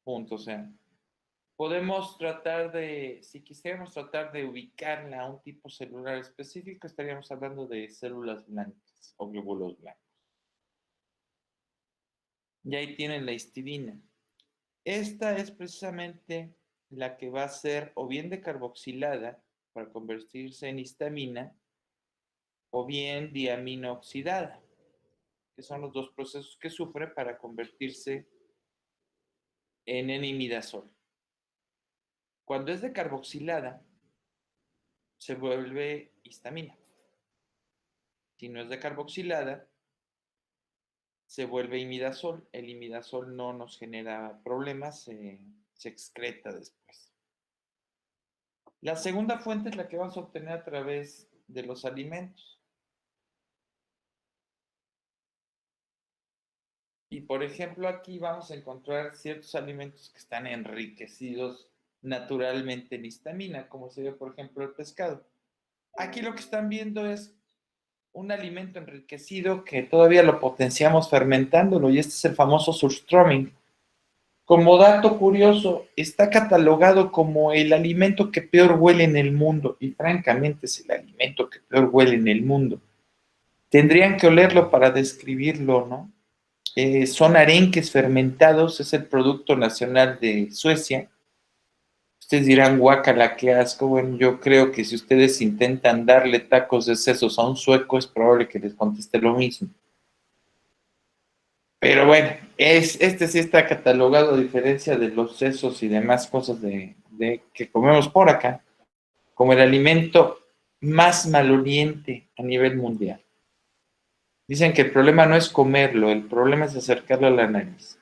punto. O sea, podemos tratar de, si quisiéramos tratar de ubicarla a un tipo celular específico, estaríamos hablando de células blancas o glóbulos blancos. Y ahí tienen la histidina. Esta es precisamente la que va a ser o bien decarboxilada para convertirse en histamina o bien diaminooxidada, que son los dos procesos que sufre para convertirse en N-imidazol. Cuando es decarboxilada, se vuelve histamina. Si no es decarboxilada, se vuelve imidazol. El imidazol no nos genera problemas, se excreta después. La segunda fuente es la que vamos a obtener a través de los alimentos. Y por ejemplo, aquí vamos a encontrar ciertos alimentos que están enriquecidos naturalmente en histamina, como sería por ejemplo el pescado. Aquí lo que están viendo es un alimento enriquecido que todavía lo potenciamos fermentándolo, y este es el famoso surströmming. Como dato curioso, está catalogado como el alimento que peor huele en el mundo, y francamente es el alimento que peor huele en el mundo. Tendrían que olerlo para describirlo, ¿no? Son arenques fermentados, es el producto nacional de Suecia. Ustedes dirán, guácala, qué asco. Bueno, yo creo que si ustedes intentan darle tacos de sesos a un sueco, es probable que les conteste lo mismo. Pero bueno, este sí está catalogado a diferencia de los sesos y demás cosas que comemos por acá, como el alimento más maloliente a nivel mundial. Dicen que el problema no es comerlo, el problema es acercarlo a la nariz.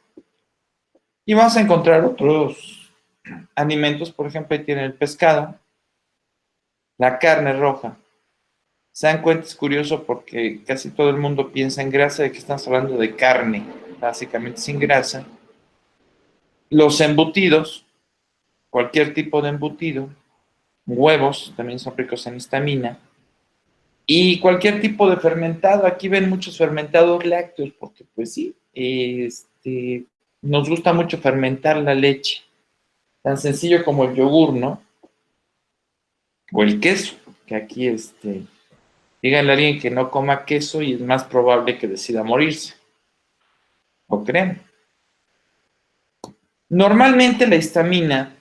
Y vamos a encontrar otros alimentos, por ejemplo, ahí tienen el pescado, la carne roja. Se dan cuenta, es curioso porque casi todo el mundo piensa en grasa, de que estamos hablando de carne, básicamente sin grasa. Los embutidos, cualquier tipo de embutido, huevos, también son ricos en histamina, y cualquier tipo de fermentado. Aquí ven muchos fermentados lácteos, porque pues sí, nos gusta mucho fermentar la leche, tan sencillo como el yogur, ¿no? O el queso, que aquí, díganle a alguien que no coma queso y es más probable que decida morirse, ¿o creen? Normalmente la histamina,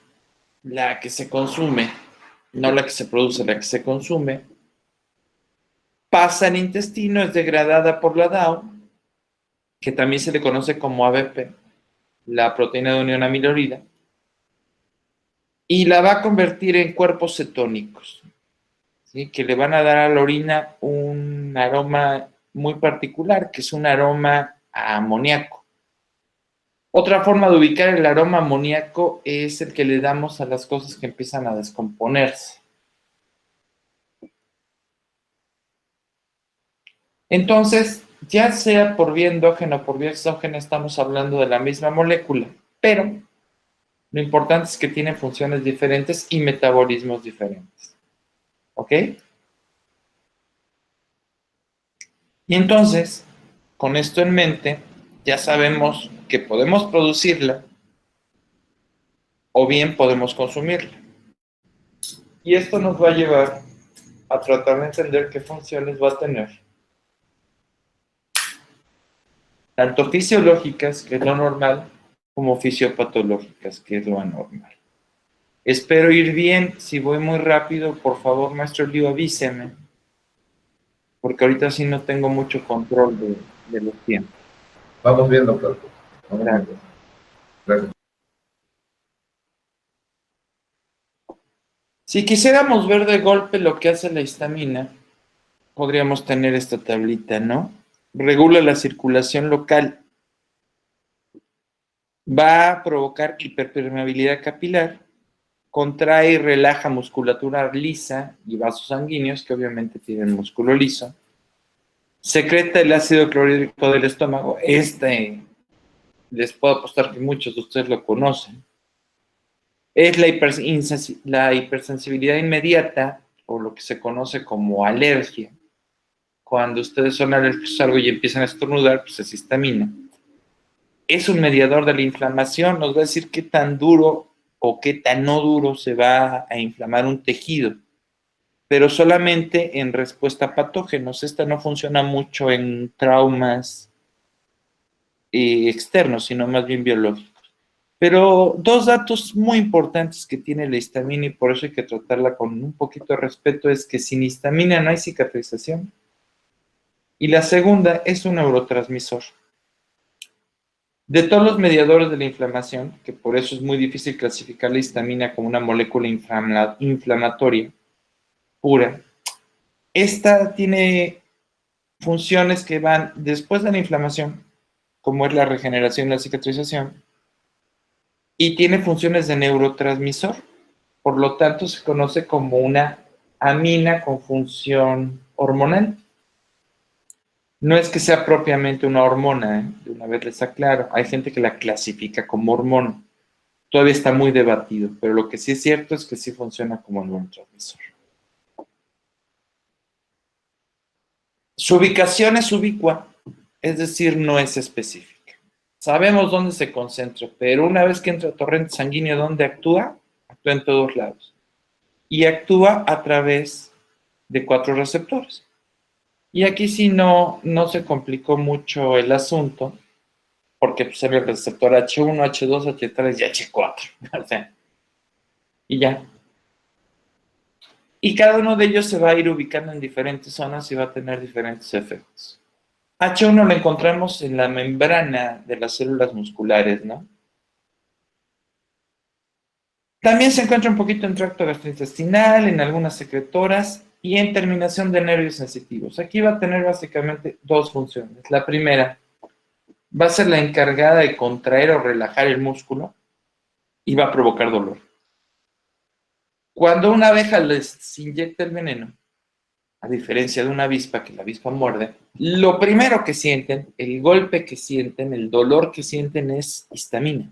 la que se consume, no la que se produce, la que se consume, pasa al intestino, es degradada por la DAO, que también se le conoce como ABP, la proteína de unión amiloide, y la va a convertir en cuerpos cetónicos, ¿sí? Que le van a dar a la orina un aroma muy particular, que es un aroma a amoníaco. Otra forma de ubicar el aroma amoníaco es el que le damos a las cosas que empiezan a descomponerse. Entonces, ya sea por vía endógena o por vía exógena, estamos hablando de la misma molécula, pero lo importante es que tienen funciones diferentes y metabolismos diferentes. ¿Ok? Y entonces, con esto en mente, ya sabemos que podemos producirla o bien podemos consumirla. Y esto nos va a llevar a tratar de entender qué funciones va a tener, tanto fisiológicas, que es lo normal, como fisiopatológicas, que es lo anormal. Espero ir bien. Si voy muy rápido, por favor, maestro Liu, avíseme, porque ahorita sí no tengo mucho control de los tiempos. Vamos bien, doctor. Vamos Gracias. bien. Gracias. Si quisiéramos ver de golpe lo que hace la histamina, podríamos tener esta tablita, ¿no? Regula la circulación local. Va a provocar hiperpermeabilidad capilar, contrae y relaja musculatura lisa y vasos sanguíneos, que obviamente tienen músculo liso. Secreta el ácido clorhídrico del estómago. Les puedo apostar que muchos de ustedes lo conocen. Es la hipersensibilidad inmediata, o lo que se conoce como alergia. Cuando ustedes son alérgicos a algo y empiezan a estornudar, pues es histamina. es un mediador de la inflamación, nos va a decir qué tan duro o qué tan no duro se va a inflamar un tejido, pero solamente en respuesta a patógenos. Esta no funciona mucho en traumas externos, sino más bien biológicos. Pero dos datos muy importantes que tiene la histamina, y por eso hay que tratarla con un poquito de respeto, es que sin histamina no hay cicatrización. Y la segunda es un neurotransmisor. De todos los mediadores de la inflamación, que por eso es muy difícil clasificar la histamina como una molécula inflamatoria pura, esta tiene funciones que van después de la inflamación, como es la regeneración y la cicatrización, y tiene funciones de neurotransmisor. Por lo tanto, se conoce como una amina con función hormonal. No es que sea propiamente una hormona, ¿eh? De una vez les aclaro. Hay gente que la clasifica como hormona. Todavía está muy debatido, pero lo que sí es cierto es que sí funciona como neurotransmisor. Su ubicación es ubicua, es decir, no es específica. Sabemos dónde se concentra, pero una vez que entra torrente sanguíneo, ¿dónde actúa? Actúa en todos lados. Y actúa a través de 4 receptores. Y aquí sí no se complicó mucho el asunto, porque pues era el receptor H1, H2, H3 y H4. O sea, y ya. Y cada uno de ellos se va a ir ubicando en diferentes zonas y va a tener diferentes efectos. H1 lo encontramos en la membrana de las células musculares, ¿no? También se encuentra un poquito en tracto gastrointestinal, en algunas secretoras y en terminación de nervios sensitivos. Aquí va a tener básicamente 2 funciones. La primera, va a ser la encargada de contraer o relajar el músculo y va a provocar dolor. Cuando una abeja les inyecta el veneno, a diferencia de una avispa, que la avispa muerde, lo primero que sienten, el golpe que sienten, el dolor que sienten es histamina.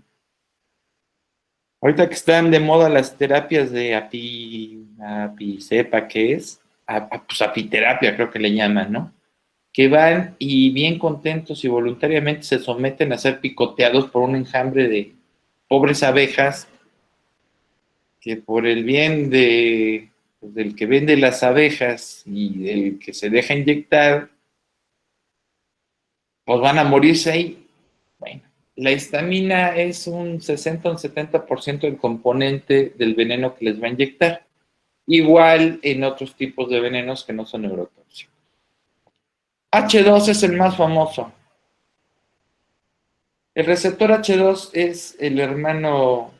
Ahorita que están de moda las terapias de apicepa, ¿qué es? Pues apiterapia creo que le llaman, ¿no? Que van y bien contentos y voluntariamente se someten a ser picoteados por un enjambre de pobres abejas que por el bien pues, del que vende las abejas y del que se deja inyectar, pues van a morirse ahí. Bueno, la histamina es un 60 o un 70% del componente del veneno que les va a inyectar. Igual en otros tipos de venenos que no son neurotóxicos. H2 es el más famoso. El receptor H2 es el hermano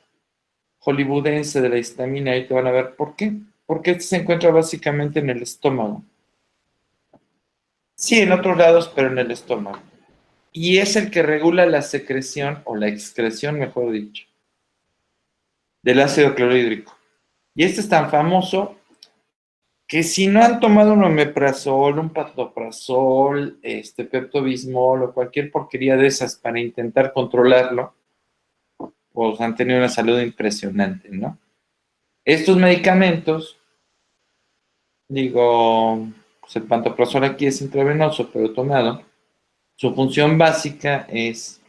hollywoodense de la histamina, y te van a ver por qué. Porque este se encuentra básicamente en el estómago. Sí, en otros lados, pero en el estómago. Y es el que regula la secreción, o la excreción, mejor dicho, del ácido clorhídrico. Y este es tan famoso que si no han tomado un omeprazol, un pantoprazol, pepto-bismol o cualquier porquería de esas para intentar controlarlo, pues han tenido una salud impresionante, ¿no? Estos medicamentos, digo, pues el pantoprazol aquí es intravenoso, pero tomado, su función básica es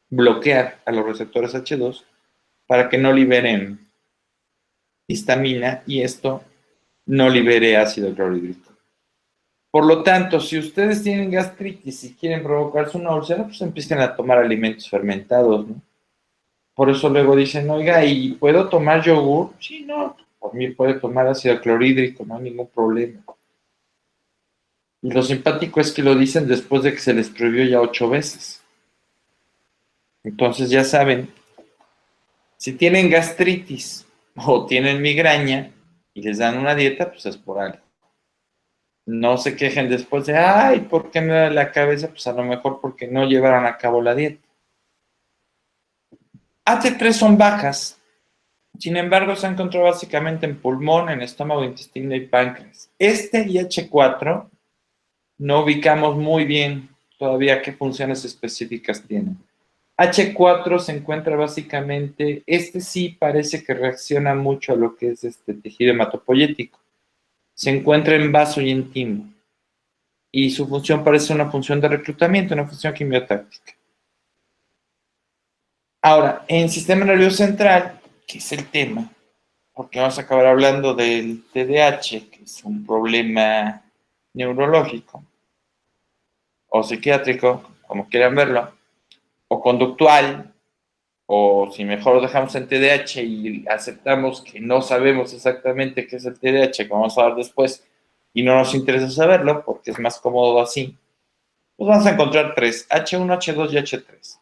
bloquear a los receptores H2 para que no liberen histamina y esto no libere ácido clorhídrico. Por lo tanto, si ustedes tienen gastritis y quieren provocarse una úlcera, pues empiecen a tomar alimentos fermentados, ¿no? Por eso luego dicen, oiga, ¿y puedo tomar yogur? Sí, no, por mí puede tomar ácido clorhídrico, no hay ningún problema. Y lo simpático es que lo dicen después de que se les prohibió ya 8 veces. Entonces ya saben, si tienen gastritis o tienen migraña y les dan una dieta, pues es por algo. No se quejen después de, ay, ¿por qué me duele la cabeza? Pues a lo mejor porque no llevaron a cabo la dieta. AT3 son bajas, sin embargo se han encontrado básicamente en pulmón, en estómago, intestino y páncreas. Este y H4 no ubicamos muy bien todavía qué funciones específicas tienen. H4 se encuentra básicamente, este sí parece que reacciona mucho a lo que es este tejido hematopoyético. Se encuentra en vaso y en timo. Y su función parece una función de reclutamiento, una función quimiotáctica. Ahora, en sistema nervioso central, que es el tema, porque vamos a acabar hablando del TDAH, que es un problema neurológico, o psiquiátrico, como quieran verlo, o conductual, o si mejor lo dejamos en TDAH y aceptamos que no sabemos exactamente qué es el TDAH, que vamos a ver después, y no nos interesa saberlo, porque es más cómodo así, pues vamos a encontrar tres, H1, H2 y H3.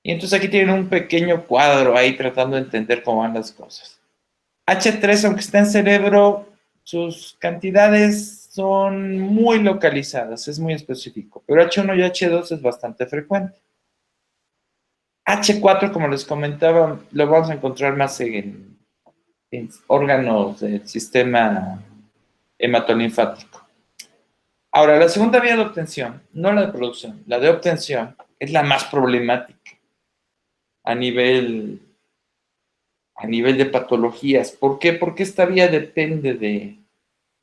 Y entonces aquí tienen un pequeño cuadro ahí tratando de entender cómo van las cosas. H3, aunque está en cerebro, sus cantidades son muy localizadas, es muy específico, pero H1 y H2 es bastante frecuente. H4, como les comentaba, lo vamos a encontrar más en órganos del sistema hematolinfático. Ahora, la segunda vía de obtención, no la de producción, la de obtención, es la más problemática a nivel de patologías. ¿Por qué? Porque esta vía depende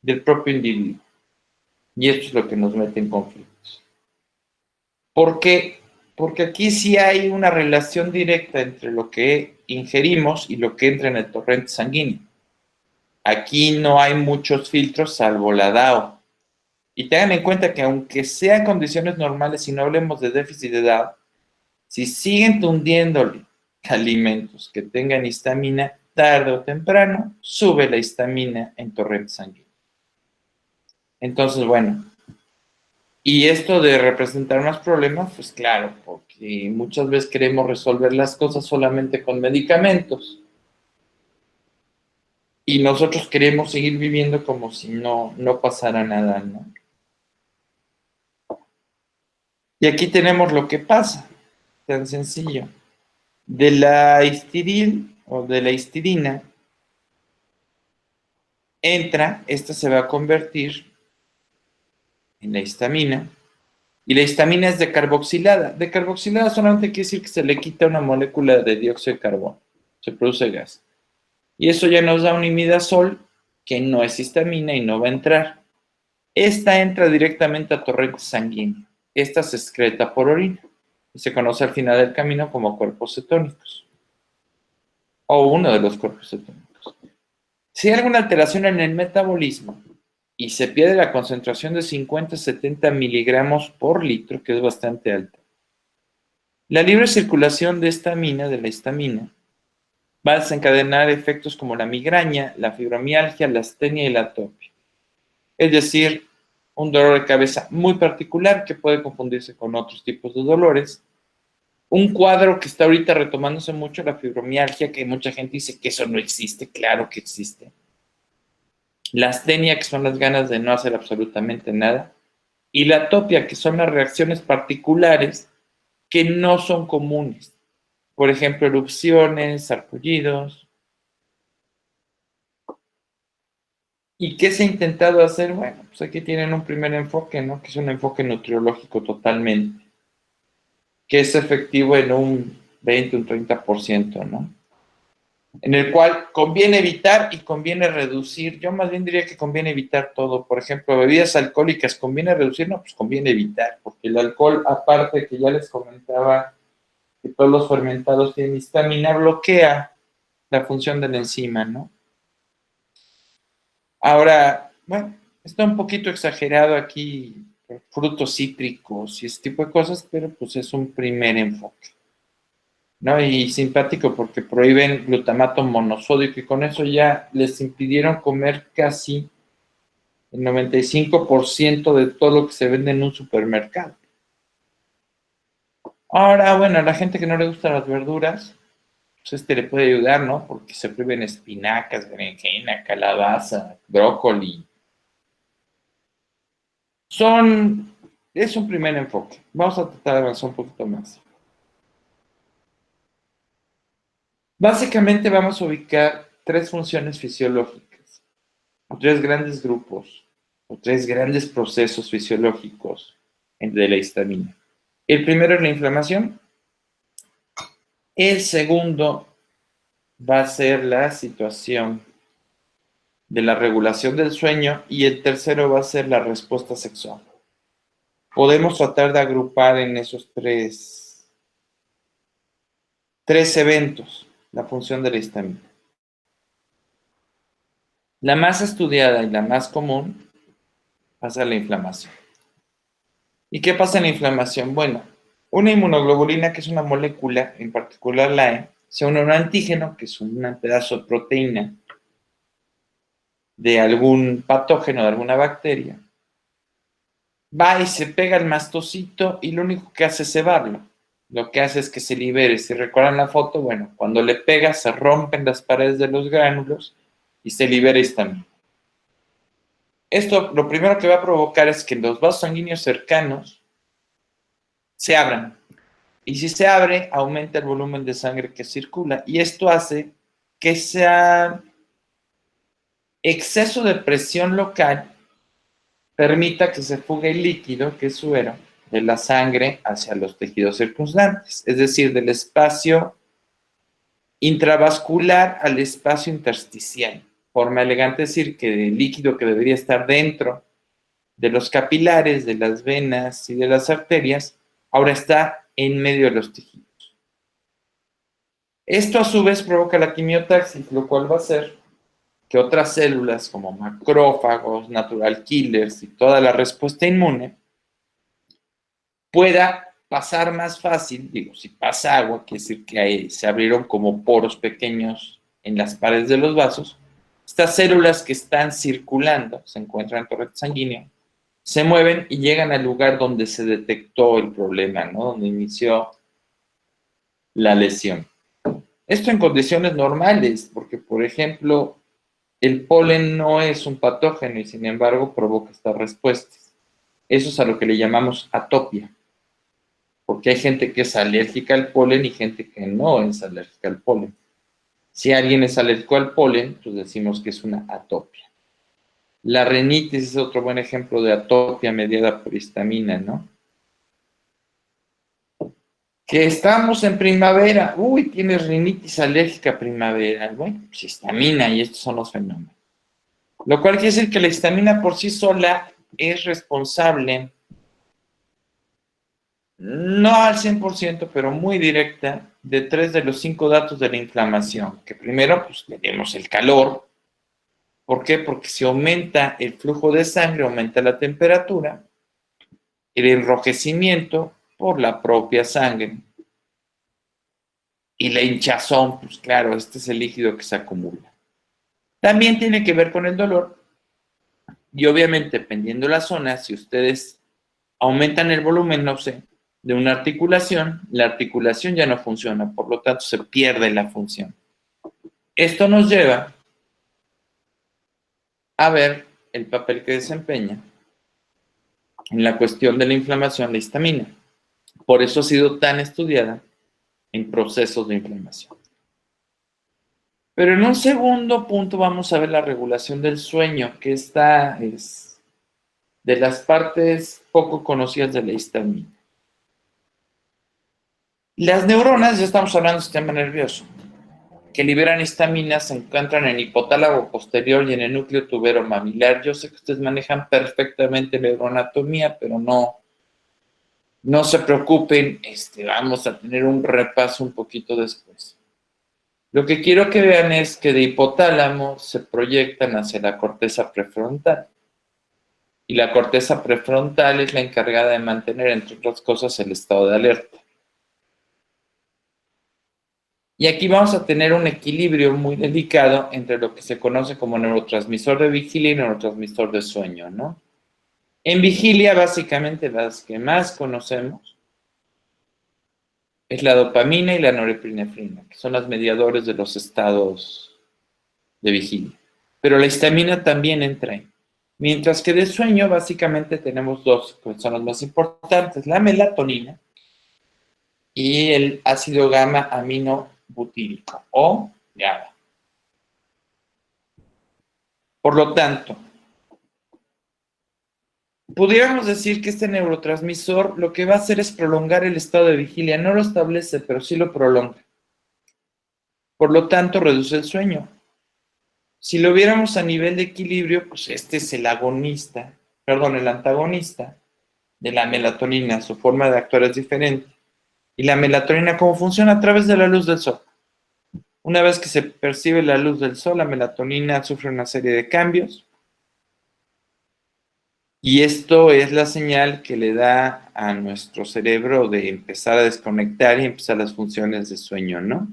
del propio individuo. Y esto es lo que nos mete en conflictos. ¿Por qué? Porque aquí sí hay una relación directa entre lo que ingerimos y lo que entra en el torrente sanguíneo. Aquí no hay muchos filtros salvo la DAO. Y tengan en cuenta que aunque sean condiciones normales y no hablemos de déficit de DAO, si siguen tundiéndole alimentos que tengan histamina, tarde o temprano sube la histamina en torrente sanguíneo. Entonces, bueno, y esto de representar más problemas, pues claro, porque muchas veces queremos resolver las cosas solamente con medicamentos. Y nosotros queremos seguir viviendo como si no pasara nada, ¿no? Y aquí tenemos lo que pasa, tan sencillo. De la histiril o de la histidina entra, esta se va a convertir en la histamina, y la histamina es decarboxilada. Decarboxilada solamente quiere decir que se le quita una molécula de dióxido de carbono, se produce gas. Y eso ya nos da un imidazol que no es histamina y no va a entrar. Esta entra directamente a torrente sanguíneo. Esta se excreta por orina y se conoce al final del camino como cuerpos cetónicos, o uno de los cuerpos cetónicos. Si hay alguna alteración en el metabolismo y se pierde la concentración de 50 a 70 miligramos por litro, que es bastante alta, la libre circulación de la histamina, va a desencadenar efectos como la migraña, la fibromialgia, la astenia y la atopia. Es decir, un dolor de cabeza muy particular que puede confundirse con otros tipos de dolores. Un cuadro que está ahorita retomándose mucho, la fibromialgia, que mucha gente dice que eso no existe, claro que existe. La astenia, que son las ganas de no hacer absolutamente nada. Y la atopia, que son las reacciones particulares que no son comunes. Por ejemplo, erupciones, sarpullidos. ¿Y qué se ha intentado hacer? Bueno, pues aquí tienen un primer enfoque, ¿no? Que es un enfoque nutriológico totalmente, que es efectivo en un 20, un 30%, ¿no? En el cual conviene evitar y conviene reducir. Yo más bien diría que conviene evitar todo. Por ejemplo, bebidas alcohólicas, ¿conviene reducir? No, pues conviene evitar, porque el alcohol, aparte que ya les comentaba que todos los fermentados tienen histamina, bloquea la función de la enzima, ¿no? Ahora, bueno, está un poquito exagerado aquí, frutos cítricos y ese tipo de cosas, pero pues es un primer enfoque, ¿no? Y simpático porque prohíben glutamato monosódico y con eso ya les impidieron comer casi el 95% de todo lo que se vende en un supermercado. Ahora, bueno, a la gente que no le gustan las verduras, pues le puede ayudar, ¿no? Porque se prohíben espinacas, berenjena, calabaza, brócoli. Es un primer enfoque. Vamos a tratar de avanzar un poquito más. Básicamente vamos a ubicar tres funciones fisiológicas, o tres grandes grupos, o tres grandes procesos fisiológicos de la histamina. El primero es la inflamación. El segundo va a ser la situación de la regulación del sueño y el tercero va a ser la respuesta sexual. Podemos tratar de agrupar en esos tres tres eventos, la función de la histamina. La más estudiada y la más común pasa a la inflamación. ¿Y qué pasa en la inflamación? Bueno, una inmunoglobulina, que es una molécula, en particular la E, se une a un antígeno, que es un pedazo de proteína de algún patógeno, de alguna bacteria, va y se pega al mastocito y lo único que hace es cebarlo. Lo que hace es que se libere. Si recuerdan la foto, bueno, cuando le pega se rompen las paredes de los gránulos y se libera histamina. Esto lo primero que va a provocar es que los vasos sanguíneos cercanos se abran. Y si se abre, aumenta el volumen de sangre que circula. Y esto hace que sea exceso de presión local permita que se fugue el líquido, que es suero, de la sangre hacia los tejidos circundantes, es decir, del espacio intravascular al espacio intersticial. Forma elegante decir que el líquido que debería estar dentro de los capilares, de las venas y de las arterias, ahora está en medio de los tejidos. Esto a su vez provoca la quimiotaxis, lo cual va a hacer que otras células como macrófagos, natural killers y toda la respuesta inmune pueda pasar más fácil. Digo, si pasa agua, quiere decir que ahí se abrieron como poros pequeños en las paredes de los vasos. Estas células que están circulando, se encuentran en torrente sanguíneo, se mueven y llegan al lugar donde se detectó el problema, ¿no? Donde inició la lesión. Esto en condiciones normales, porque, por ejemplo, el polen no es un patógeno y, sin embargo, provoca estas respuestas. Eso es a lo que le llamamos atopia, porque hay gente que es alérgica al polen y gente que no es alérgica al polen. Si alguien es alérgico al polen, pues decimos que es una atopia. La rinitis es otro buen ejemplo de atopia mediada por histamina, ¿no? Que estamos en primavera. Uy, tienes rinitis alérgica primavera. Bueno, pues histamina, y estos son los fenómenos. Lo cual quiere decir que la histamina por sí sola es responsable, no al 100%, pero muy directa, de 3 de los 5 datos de la inflamación. Que primero, pues tenemos el calor. ¿Por qué? Porque si aumenta el flujo de sangre, aumenta la temperatura, el enrojecimiento por la propia sangre. Y la hinchazón, pues claro, este es el líquido que se acumula. También tiene que ver con el dolor. Y obviamente, dependiendo de la zona, si ustedes aumentan el volumen, no sé, de una articulación, la articulación ya no funciona, por lo tanto se pierde la función. Esto nos lleva a ver el papel que desempeña en la cuestión de la inflamación la histamina. Por eso ha sido tan estudiada en procesos de inflamación. Pero en un segundo punto vamos a ver la regulación del sueño, que esta es de las partes poco conocidas de la histamina. Las neuronas, ya estamos hablando del sistema nervioso, que liberan histamina, se encuentran en el hipotálamo posterior y en el núcleo tubero mamilar. Yo sé que ustedes manejan perfectamente neuroanatomía, pero no se preocupen, vamos a tener un repaso un poquito después. Lo que quiero que vean es que de hipotálamo se proyectan hacia la corteza prefrontal. Y la corteza prefrontal es la encargada de mantener, entre otras cosas, el estado de alerta. Y aquí vamos a tener un equilibrio muy delicado entre lo que se conoce como neurotransmisor de vigilia y neurotransmisor de sueño, ¿no? En vigilia, básicamente, las que más conocemos es la dopamina y la norepinefrina, que son los mediadores de los estados de vigilia. Pero la histamina también entra ahí. Mientras que de sueño, básicamente, tenemos dos, que son los más importantes, la melatonina y el ácido gamma aminobutírico, o GABA. Por lo tanto, pudiéramos decir que este neurotransmisor lo que va a hacer es prolongar el estado de vigilia. No lo establece, pero sí lo prolonga. Por lo tanto, reduce el sueño. Si lo viéramos a nivel de equilibrio, pues este es el antagonista de la melatonina. Su forma de actuar es diferente. ¿Y la melatonina cómo funciona? A través de la luz del sol. Una vez que se percibe la luz del sol, la melatonina sufre una serie de cambios. Y esto es la señal que le da a nuestro cerebro de empezar a desconectar y empezar las funciones de sueño, ¿no?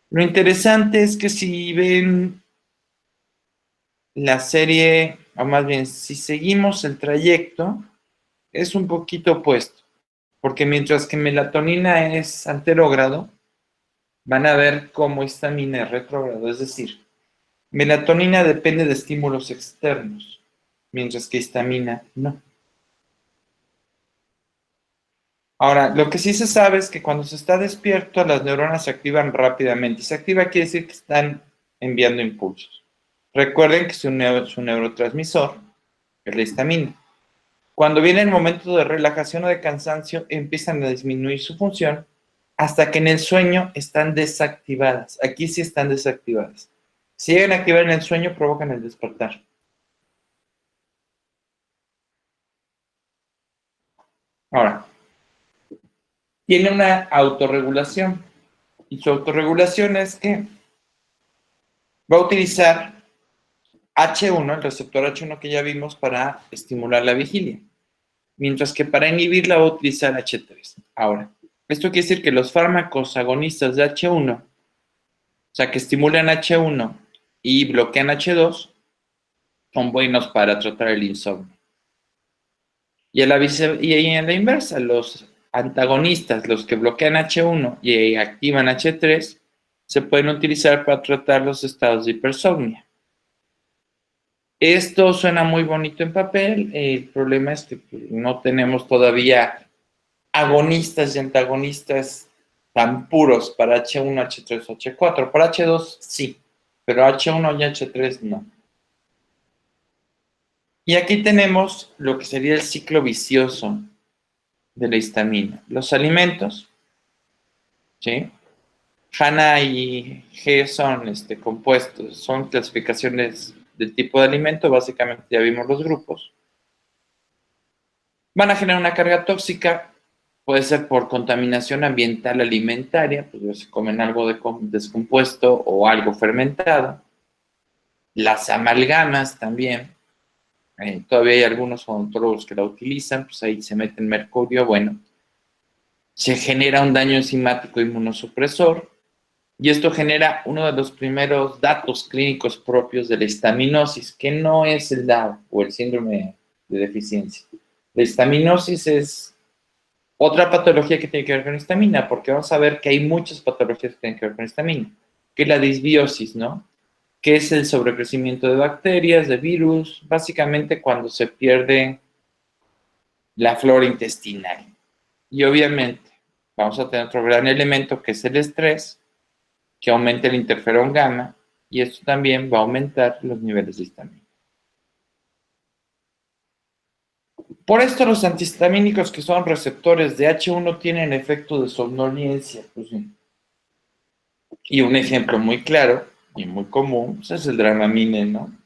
Lo interesante es que si ven la serie, o más bien, si seguimos el trayecto, es un poquito opuesto. Porque mientras que melatonina es anterógrado, van a ver cómo histamina es retrógrado. Es decir, melatonina depende de estímulos externos, mientras que histamina no. Ahora, lo que sí se sabe es que cuando se está despierto, las neuronas se activan rápidamente. Y se activa quiere decir que están enviando impulsos. Recuerden que su neurotransmisor es la histamina. Cuando viene el momento de relajación o de cansancio, empiezan a disminuir su función hasta que en el sueño están desactivadas. Aquí sí están desactivadas. Si llegan a activar en el sueño, provocan el despertar. Ahora, tiene una autorregulación. Y su autorregulación es que va a utilizar H1, el receptor H1 que ya vimos, para estimular la vigilia. Mientras que para inhibirla va a utilizar H3. Ahora, esto quiere decir que los fármacos agonistas de H1, o sea, que estimulan H1 y bloquean H2, son buenos para tratar el insomnio. Y en la inversa, los antagonistas, los que bloquean H1 y activan H3, se pueden utilizar para tratar los estados de hipersomnia. Esto suena muy bonito en papel, el problema es que no tenemos todavía agonistas y antagonistas tan puros para H1, H3 o H4. Para H2 sí, pero H1 y H3 no. Y aquí tenemos lo que sería el ciclo vicioso de la histamina. Los alimentos, ¿sí? HANA y G son compuestos, son clasificaciones del tipo de alimento, básicamente ya vimos los grupos. Van a generar una carga tóxica, puede ser por contaminación ambiental alimentaria, pues se comen algo descompuesto o algo fermentado. Las amalgamas también, todavía hay algunos odontólogos que la utilizan, pues ahí se meten mercurio, bueno. Se genera un daño enzimático inmunosupresor, y esto genera uno de los primeros datos clínicos propios de la histaminosis, que no es el DAO o el síndrome de deficiencia. La histaminosis es otra patología que tiene que ver con histamina, porque vamos a ver que hay muchas patologías que tienen que ver con histamina, que es la disbiosis, ¿no? Que es el sobrecrecimiento de bacterias, de virus, básicamente cuando se pierde la flora intestinal. Y obviamente vamos a tener otro gran elemento que es el estrés, que aumenta el interferón gamma, y esto también va a aumentar los niveles de histamina. Por esto los antihistamínicos que son receptores de H1 tienen efecto de somnolencia. Pues, y un ejemplo muy claro y muy común pues, es el Dramamine, ¿no?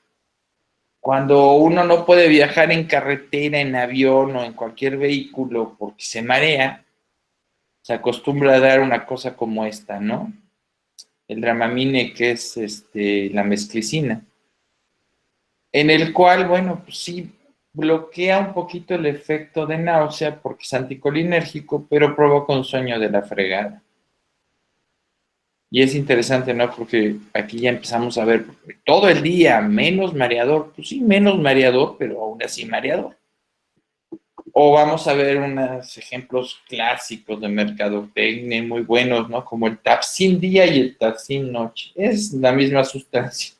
Cuando uno no puede viajar en carretera, en avión o en cualquier vehículo porque se marea, se acostumbra a dar una cosa como esta, ¿no? El Dramamine, que es la mesclicina, en el cual, bueno, pues sí, bloquea un poquito el efecto de náusea porque es anticolinérgico, pero provoca un sueño de la fregada. Y es interesante, ¿no? Porque aquí ya empezamos a ver todo el día menos mareador, pues sí, menos mareador, pero aún así mareador. O vamos a ver unos ejemplos clásicos de mercadotecnia muy buenos, ¿no? Como el Tapsin día y el Tapsin noche. Es la misma sustancia.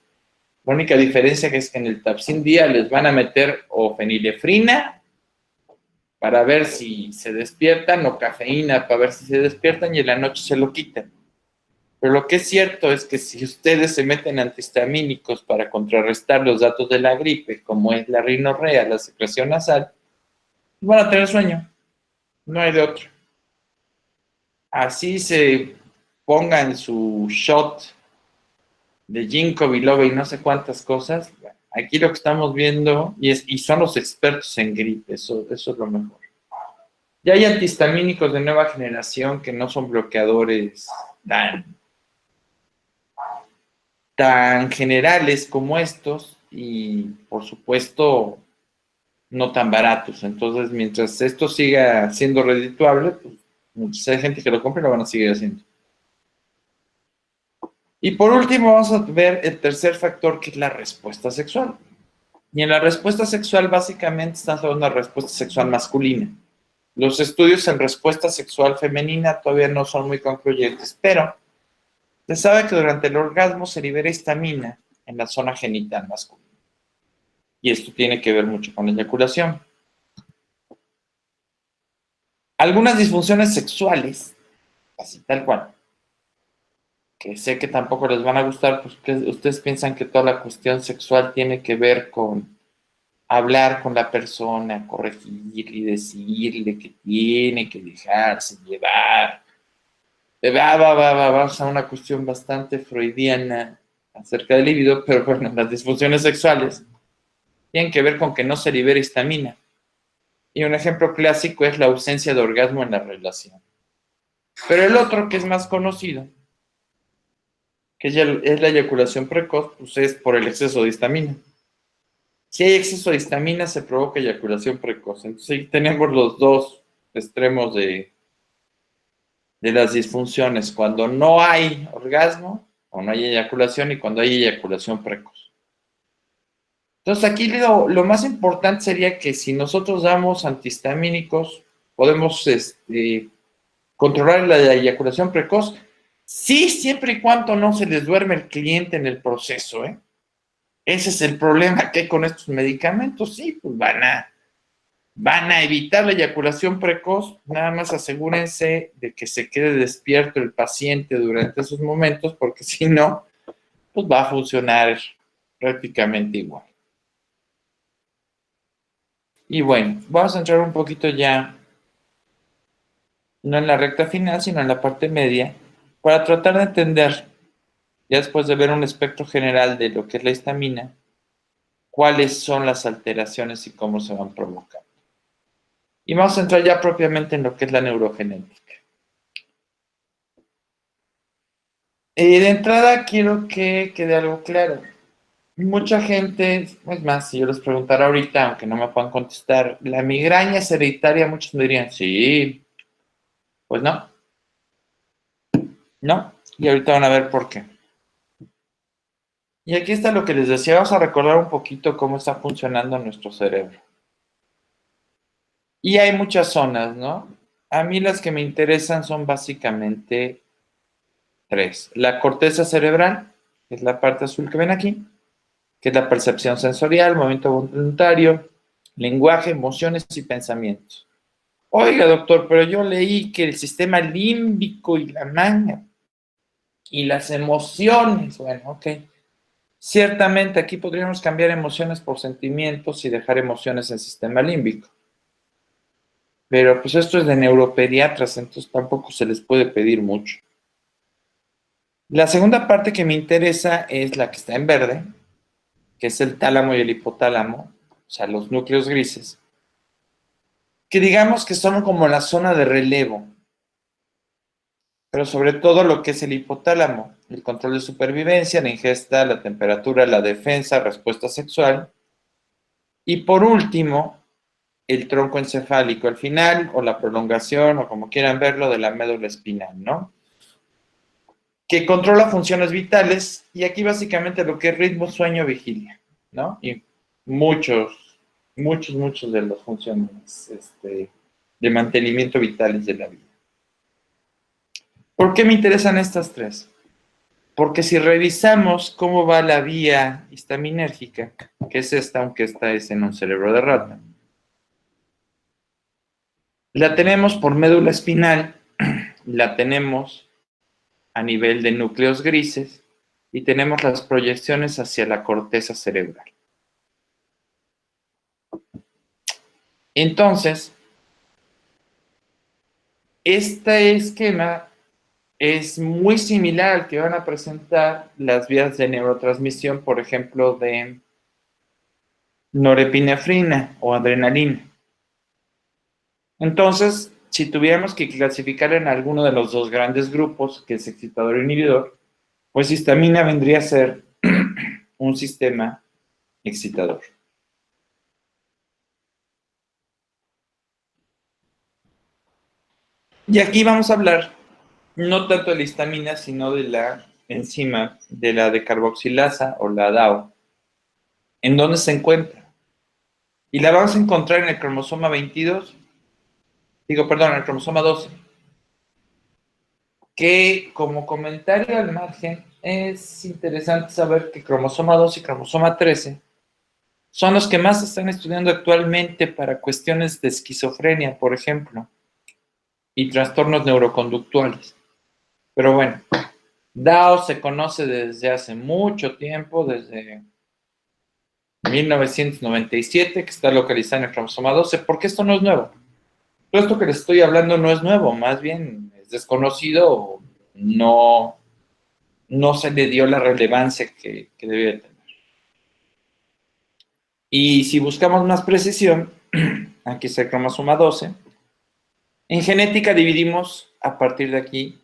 La única diferencia es que en el Tapsin día les van a meter o fenilefrina para ver si se despiertan o cafeína para ver si se despiertan y en la noche se lo quitan. Pero lo que es cierto es que si ustedes se meten antihistamínicos para contrarrestar los datos de la gripe, como es la rinorrea, la secreción nasal, van a tener sueño. No hay de otro. Así se pongan su shot de ginkgo biloba y no sé cuántas cosas. Aquí lo que estamos viendo, y son los expertos en gripe, eso es lo mejor. Ya hay antihistamínicos de nueva generación que no son bloqueadores tan generales como estos y, por supuesto, no tan baratos. Entonces, mientras esto siga siendo redituable, pues hay gente que lo compra y lo van a seguir haciendo. Y por último, vamos a ver el tercer factor, que es la respuesta sexual. Y en la respuesta sexual, básicamente, estamos hablando de la respuesta sexual masculina. Los estudios en respuesta sexual femenina todavía no son muy concluyentes, pero se sabe que durante el orgasmo se libera histamina en la zona genital masculina. Y esto tiene que ver mucho con la eyaculación. Algunas disfunciones sexuales, así tal cual, que sé que tampoco les van a gustar, pues que ustedes piensan que toda la cuestión sexual tiene que ver con hablar con la persona, corregir y decirle que tiene que dejarse llevar. Vamos a una cuestión bastante freudiana acerca del libido, pero bueno, las disfunciones sexuales tienen que ver con que no se libera histamina. Y un ejemplo clásico es la ausencia de orgasmo en la relación. Pero el otro, que es más conocido, que es la eyaculación precoz, pues es por el exceso de histamina. Si hay exceso de histamina, se provoca eyaculación precoz. Entonces ahí tenemos los dos extremos de las disfunciones, cuando no hay orgasmo o no hay eyaculación y cuando hay eyaculación precoz. Entonces aquí lo más importante sería que si nosotros damos antihistamínicos, podemos controlar la eyaculación precoz, sí, siempre y cuando no se les duerme el cliente en el proceso, ¿eh? Ese es el problema que hay con estos medicamentos, sí, pues van a evitar la eyaculación precoz, nada más asegúrense de que se quede despierto el paciente durante esos momentos, porque si no, pues va a funcionar prácticamente igual. Y bueno, vamos a entrar un poquito ya, no en la recta final, sino en la parte media, para tratar de entender, ya después de ver un espectro general de lo que es la histamina, cuáles son las alteraciones y cómo se van provocando. Y vamos a entrar ya propiamente en lo que es la neurogenética. De entrada quiero que quede algo claro. Mucha gente, es más, si yo les preguntara ahorita, aunque no me puedan contestar, ¿la migraña es hereditaria? Muchos me dirían, sí, pues no, no. Y ahorita van a ver por qué. Y aquí está lo que les decía, vamos a recordar un poquito cómo está funcionando nuestro cerebro. Y hay muchas zonas, ¿no? A mí las que me interesan son básicamente tres. La corteza cerebral, que es la parte azul que ven aquí, que es la percepción sensorial, movimiento voluntario, lenguaje, emociones y pensamientos. Oiga, doctor, pero yo leí que el sistema límbico y la maña y las emociones, bueno, ok. Ciertamente aquí podríamos cambiar emociones por sentimientos y dejar emociones en sistema límbico. Pero pues esto es de neuropediatras, entonces tampoco se les puede pedir mucho. La segunda parte que me interesa es la que está en verde, que es el tálamo y el hipotálamo, o sea, los núcleos grises, que digamos que son como la zona de relevo, pero sobre todo lo que es el hipotálamo, el control de supervivencia, la ingesta, la temperatura, la defensa, respuesta sexual, y por último, el tronco encefálico al final, o la prolongación, o como quieran verlo, de la médula espinal, ¿no? Que controla funciones vitales, y aquí básicamente lo que es ritmo, sueño, vigilia, ¿no? Y muchos de las funciones de mantenimiento vitales de la vida. ¿Por qué me interesan estas tres? Porque si revisamos cómo va la vía histaminérgica, que es esta, aunque esta es en un cerebro de rata, la tenemos por médula espinal, la tenemos a nivel de núcleos grises y tenemos las proyecciones hacia la corteza cerebral. Entonces, este esquema es muy similar al que van a presentar las vías de neurotransmisión, por ejemplo, de norepinefrina o adrenalina. Entonces, si tuviéramos que clasificar en alguno de los dos grandes grupos, que es excitador e inhibidor, pues histamina vendría a ser un sistema excitador. Y aquí vamos a hablar no tanto de la histamina, sino de la enzima, de la decarboxilasa o la DAO. ¿En dónde se encuentra? Y la vamos a encontrar en el cromosoma 22, en el cromosoma 12. Que como comentario al margen, es interesante saber que cromosoma 12 y cromosoma 13 son los que más se están estudiando actualmente para cuestiones de esquizofrenia, por ejemplo, y trastornos neuroconductuales. Pero bueno, DAO se conoce desde hace mucho tiempo, desde 1997, que está localizada en el cromosoma 12, porque esto no es nuevo. Todo esto que les estoy hablando no es nuevo, más bien es desconocido o no se le dio la relevancia que debía tener. Y si buscamos más precisión, aquí está el cromosoma 12, en genética dividimos a partir de aquí,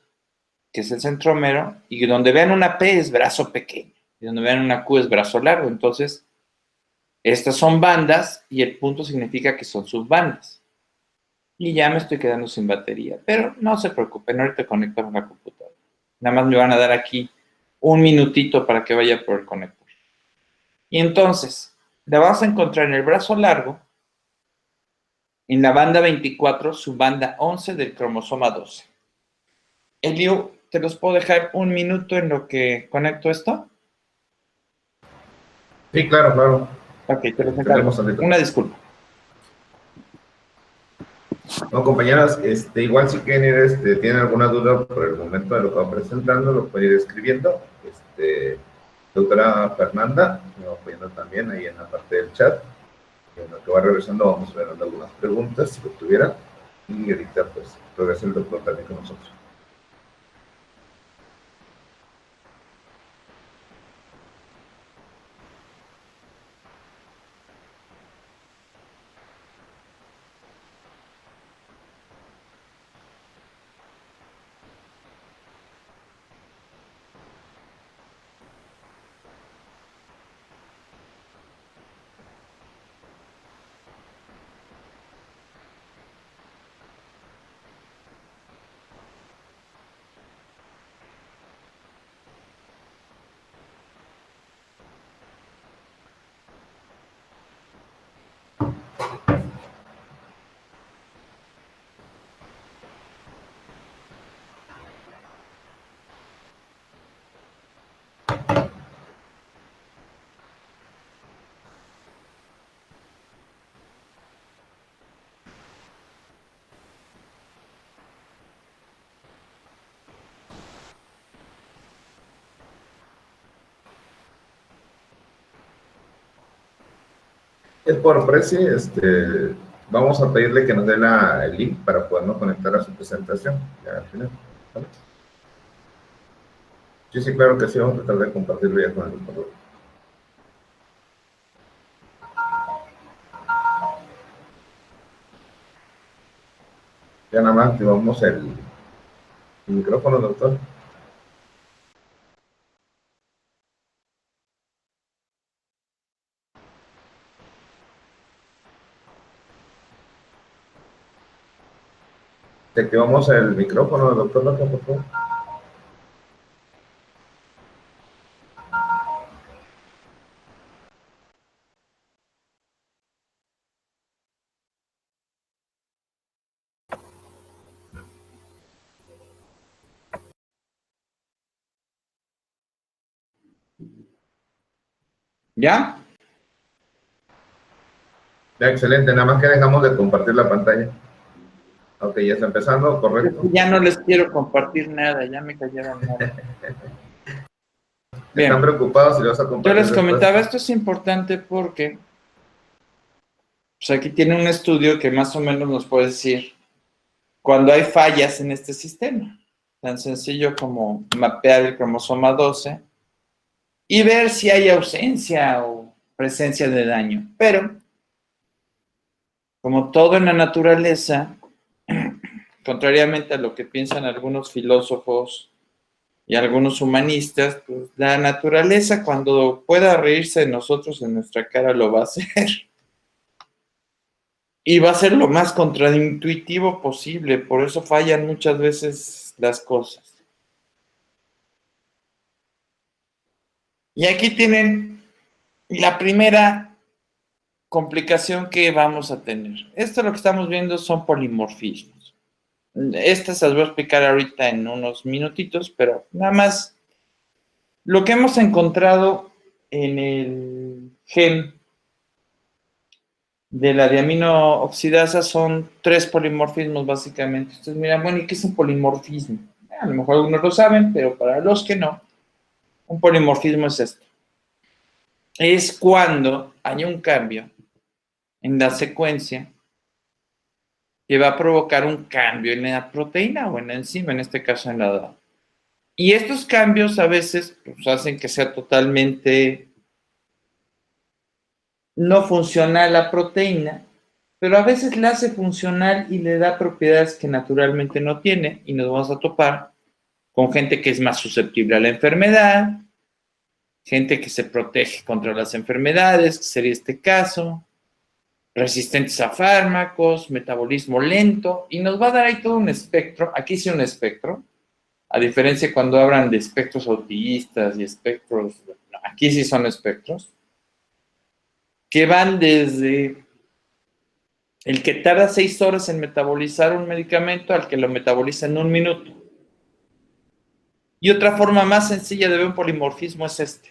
que es el centrómero, y donde vean una P es brazo pequeño, y donde vean una Q es brazo largo. Entonces, estas son bandas y el punto significa que son subbandas. Y ya me estoy quedando sin batería, pero no se preocupen, ahorita conectamos la computadora. Nada más me van a dar aquí un minutito para que vaya por el conector. Y entonces, la vamos a encontrar en el brazo largo, en la banda 24, subbanda 11 del cromosoma 12. Elio, ¿te los puedo dejar un minuto en lo que conecto esto? Sí, claro, claro. Ok, te los encargo. Tenemos ahorita. Una disculpa. No, compañeras, igual si quieren ir, tienen alguna duda por el momento de lo que va presentando, lo pueden ir escribiendo. Doctora Fernanda, me va apoyando también ahí en la parte del chat. En lo que va regresando vamos a ver algunas preguntas, si lo tuviera. Y ahorita, pues, regresa el doctor también con nosotros. Es por Prezi, vamos a pedirle que nos dé el link para podernos conectar a su presentación, ya al final. ¿Vale? Sí, sí, claro que sí, vamos a tratar de compartirlo ya con el doctor. Ya nada más activamos el micrófono, doctor. Te activamos el micrófono, doctor López, por favor. ¿Ya? Ya, excelente, nada más que dejamos de compartir la pantalla. Ok, ya está empezando, correcto. Ya no les quiero compartir nada, ya me cayeron nada. Bien. Están preocupados si lo vas a Yo compartir les después. comentaba, esto es importante porque pues aquí tiene un estudio que más o menos nos puede decir cuando hay fallas en este sistema. Tan sencillo como mapear el cromosoma 12 y ver si hay ausencia o presencia de daño. Pero, como todo en la naturaleza, contrariamente a lo que piensan algunos filósofos y algunos humanistas, pues la naturaleza cuando pueda reírse de nosotros en nuestra cara lo va a hacer. Y va a ser lo más contraintuitivo posible, por eso fallan muchas veces las cosas. Y aquí tienen la primera complicación que vamos a tener. Esto lo que estamos viendo son polimorfismos. Estas se las voy a explicar ahorita en unos minutitos, pero nada más lo que hemos encontrado en el gen de la diamino oxidasa son 3 polimorfismos básicamente. Ustedes miran, bueno, ¿y qué es un polimorfismo? A lo mejor algunos lo saben, pero para los que no, un polimorfismo es esto. Es cuando hay un cambio en la secuencia que va a provocar un cambio en la proteína o en la enzima, en este caso en la DAO. Y estos cambios a veces pues, hacen que sea totalmente no funcional la proteína, pero a veces la hace funcional y le da propiedades que naturalmente no tiene, y nos vamos a topar con gente que es más susceptible a la enfermedad, gente que se protege contra las enfermedades, que sería este caso, resistentes a fármacos, metabolismo lento, y nos va a dar ahí todo un espectro. Aquí sí un espectro, a diferencia cuando hablan de espectros autistas y espectros, aquí sí son espectros, que van desde el que tarda 6 horas en metabolizar un medicamento al que lo metaboliza en 1 minuto. Y otra forma más sencilla de ver un polimorfismo es este.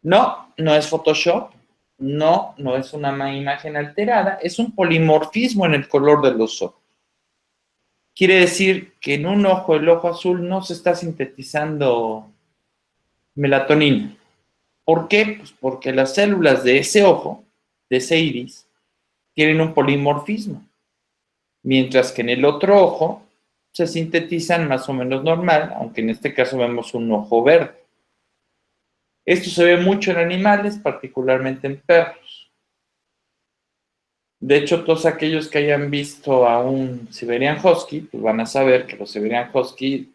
No, no es Photoshop, no, no es una imagen alterada, es un polimorfismo en el color de los ojos. Quiere decir que en un ojo, el ojo azul, no se está sintetizando melatonina. ¿Por qué? Pues porque las células de ese ojo, de ese iris, tienen un polimorfismo, mientras que en el otro ojo se sintetizan más o menos normal, aunque en este caso vemos un ojo verde. Esto se ve mucho en animales, particularmente en perros. De hecho, todos aquellos que hayan visto a un Siberian Husky, pues van a saber que los Siberian Husky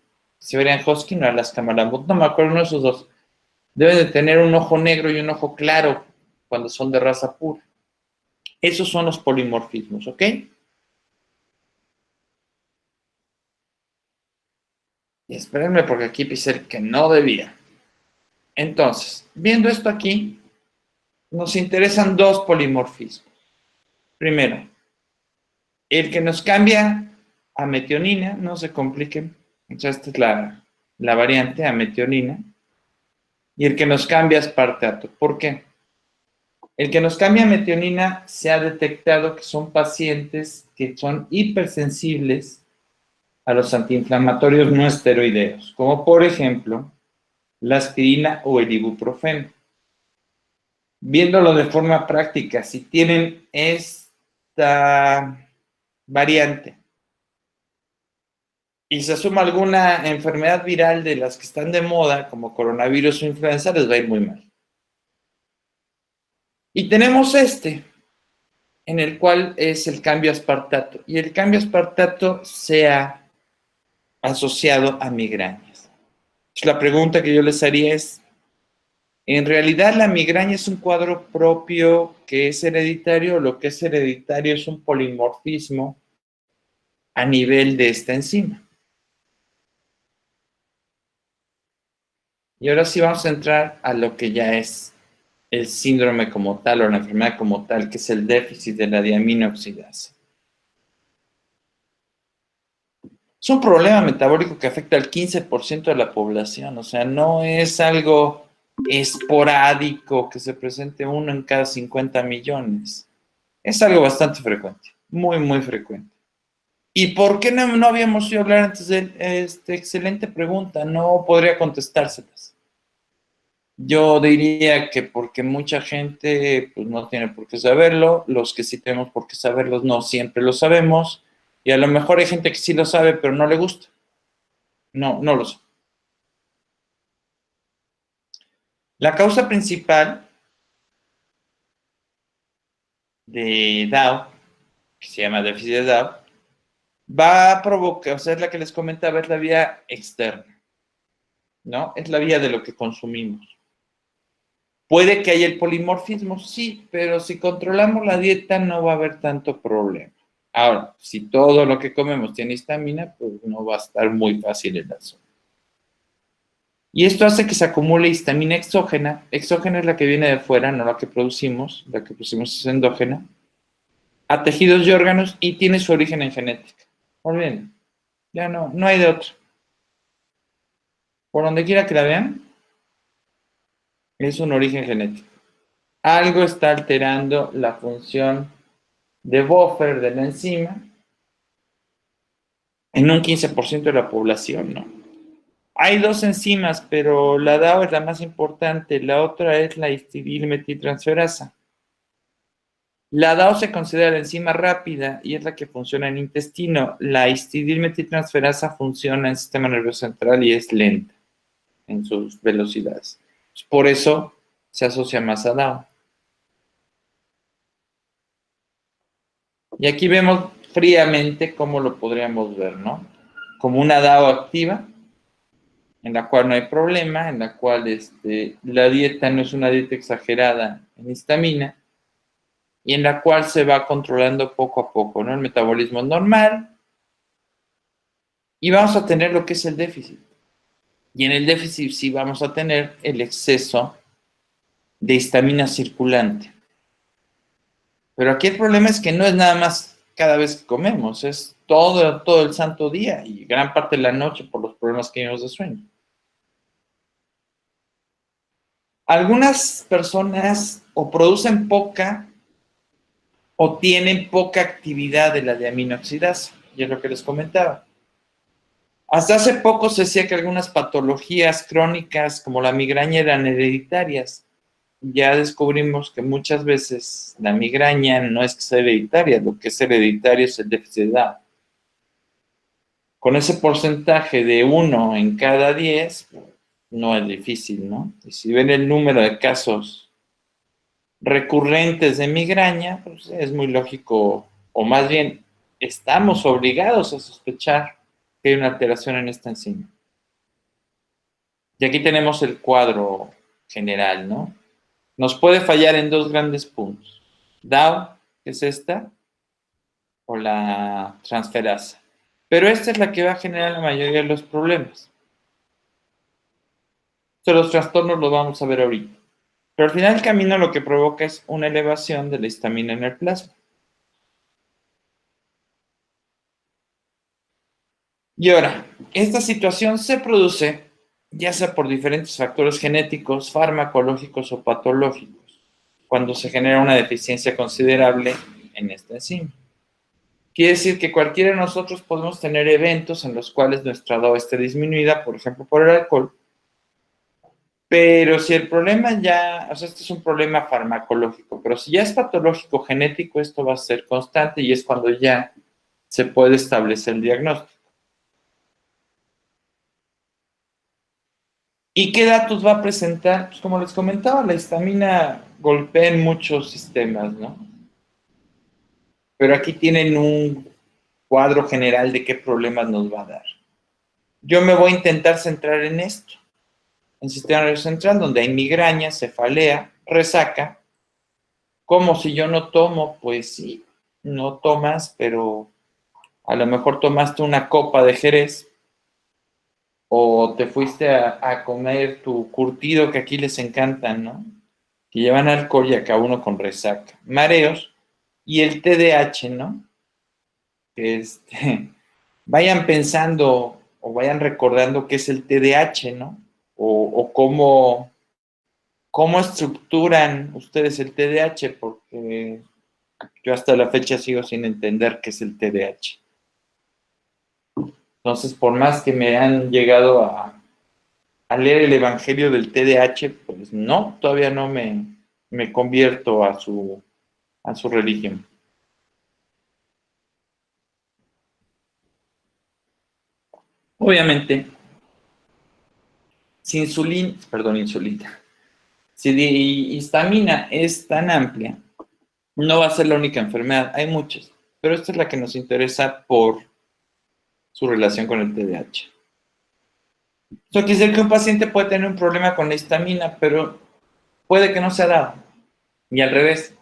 no Alaska Malamut, no me acuerdo, uno de esos dos, deben de tener un ojo negro y un ojo claro cuando son de raza pura. Esos son los polimorfismos, ¿ok? Y espérenme porque aquí pisé el que no debía. Entonces, viendo esto aquí, nos interesan 2 polimorfismos. Primero, el que nos cambia a metionina, no se compliquen. Entonces, esta es la variante a metionina. Y el que nos cambia a aspartato. ¿Por qué? El que nos cambia a metionina se ha detectado que son pacientes que son hipersensibles a los antiinflamatorios no esteroideos, como por ejemplo la aspirina o el ibuprofeno. Viéndolo de forma práctica, si tienen esta variante y se suma alguna enfermedad viral de las que están de moda, como coronavirus o influenza, les va a ir muy mal. Y tenemos este, en el cual es el cambio a aspartato. Y el cambio a aspartato se ha asociado a migrañas. Entonces, la pregunta que yo les haría es, ¿en realidad la migraña es un cuadro propio que es hereditario o lo que es hereditario es un polimorfismo a nivel de esta enzima? Y ahora sí vamos a entrar a lo que ya es el síndrome como tal o la enfermedad como tal, que es el déficit de la diamina oxidasa. Es un problema metabólico que afecta al 15% de la población, o sea, no es algo esporádico que se presente uno en cada 50 millones. Es algo bastante frecuente, muy, muy frecuente. ¿Y por qué no habíamos oído hablar antes de esta excelente pregunta? No podría contestárselas. Yo diría que porque mucha gente pues, no tiene por qué saberlo, los que sí tenemos por qué saberlo no siempre lo sabemos, y a lo mejor hay gente que sí lo sabe pero no le gusta. No, no lo sé. La causa principal de DAO, que se llama déficit de DAO, va a provocar, o sea, es la que les comentaba, es la vía externa, ¿no? Es la vía de lo que consumimos. Puede que haya el polimorfismo, sí, pero si controlamos la dieta no va a haber tanto problema. Ahora, si todo lo que comemos tiene histamina, pues no va a estar muy fácil el asunto. Y esto hace que se acumule histamina exógena. Exógena es la que viene de fuera, no la que producimos. La que producimos es endógena. A tejidos y órganos y tiene su origen en genética. Olviden, ya no hay de otro. Por donde quiera que la vean, es un origen genético. Algo está alterando la función de buffer de la enzima en un 15% de la población, ¿no? Hay dos enzimas, pero la DAO es la más importante. La otra es la histidilmetiltransferasa. La DAO se considera la enzima rápida y es la que funciona en el intestino. La histidilmetiltransferasa funciona en el sistema nervioso central y es lenta en sus velocidades. Por eso se asocia más a DAO. Y aquí vemos fríamente cómo lo podríamos ver, ¿no? Como una DAO activa, en la cual no hay problema, en la cual la dieta no es una dieta exagerada en histamina, y en la cual se va controlando poco a poco, ¿no? El metabolismo normal, y vamos a tener lo que es el déficit. Y en el déficit sí vamos a tener el exceso de histamina circulante. Pero aquí el problema es que no es nada más cada vez que comemos, es todo el santo día y gran parte de la noche por los problemas que tenemos de sueño. Algunas personas o producen poca o tienen poca actividad de la diaminoxidasa, y es lo que les comentaba. Hasta hace poco se decía que algunas patologías crónicas como la migraña eran hereditarias. Ya descubrimos que muchas veces la migraña no es que sea hereditaria, lo que es hereditario es el déficit de DAO. Con ese porcentaje de 1 en cada 10, no es difícil, ¿no? Y si ven el número de casos recurrentes de migraña, pues es muy lógico, o más bien, estamos obligados a sospechar que hay una alteración en esta enzima. Y aquí tenemos el cuadro general, ¿no? Nos puede fallar en dos grandes puntos. DAO, que es esta, o la transferasa. Pero esta es la que va a generar la mayoría de los problemas. Los trastornos los vamos a ver ahorita. Pero al final del camino lo que provoca es una elevación de la histamina en el plasma. Y ahora, esta situación se produce ya sea por diferentes factores genéticos, farmacológicos o patológicos, cuando se genera una deficiencia considerable en esta enzima. Quiere decir que cualquiera de nosotros podemos tener eventos en los cuales nuestra DAO esté disminuida, por ejemplo, por el alcohol, pero si el problema ya, o sea, este es un problema farmacológico, pero si ya es patológico genético, esto va a ser constante y es cuando ya se puede establecer el diagnóstico. ¿Y qué datos va a presentar? Pues como les comentaba, la histamina golpea en muchos sistemas, ¿no? Pero aquí tienen un cuadro general de qué problemas nos va a dar. Yo me voy a intentar centrar en esto, en el sistema nervioso central, donde hay migraña, cefalea, resaca. Como si yo no tomo, pues sí, no tomas, pero a lo mejor tomaste una copa de Jerez o te fuiste a comer tu curtido que aquí les encantan, ¿no? Que llevan alcohol y acaba uno con resaca, mareos y el TDAH, ¿no? Vayan pensando o vayan recordando qué es el TDAH, ¿no? O cómo estructuran ustedes el TDAH, porque yo hasta la fecha sigo sin entender qué es el TDAH. Entonces, por más que me han llegado a leer el Evangelio del TDAH, pues no, todavía no me convierto a su religión. Obviamente, si insulina, si histamina es tan amplia, no va a ser la única enfermedad, hay muchas, pero esta es la que nos interesa por su relación con el TDAH. Eso quiere decir que un paciente puede tener un problema con la histamina, pero puede que no sea DAO. Y al revés,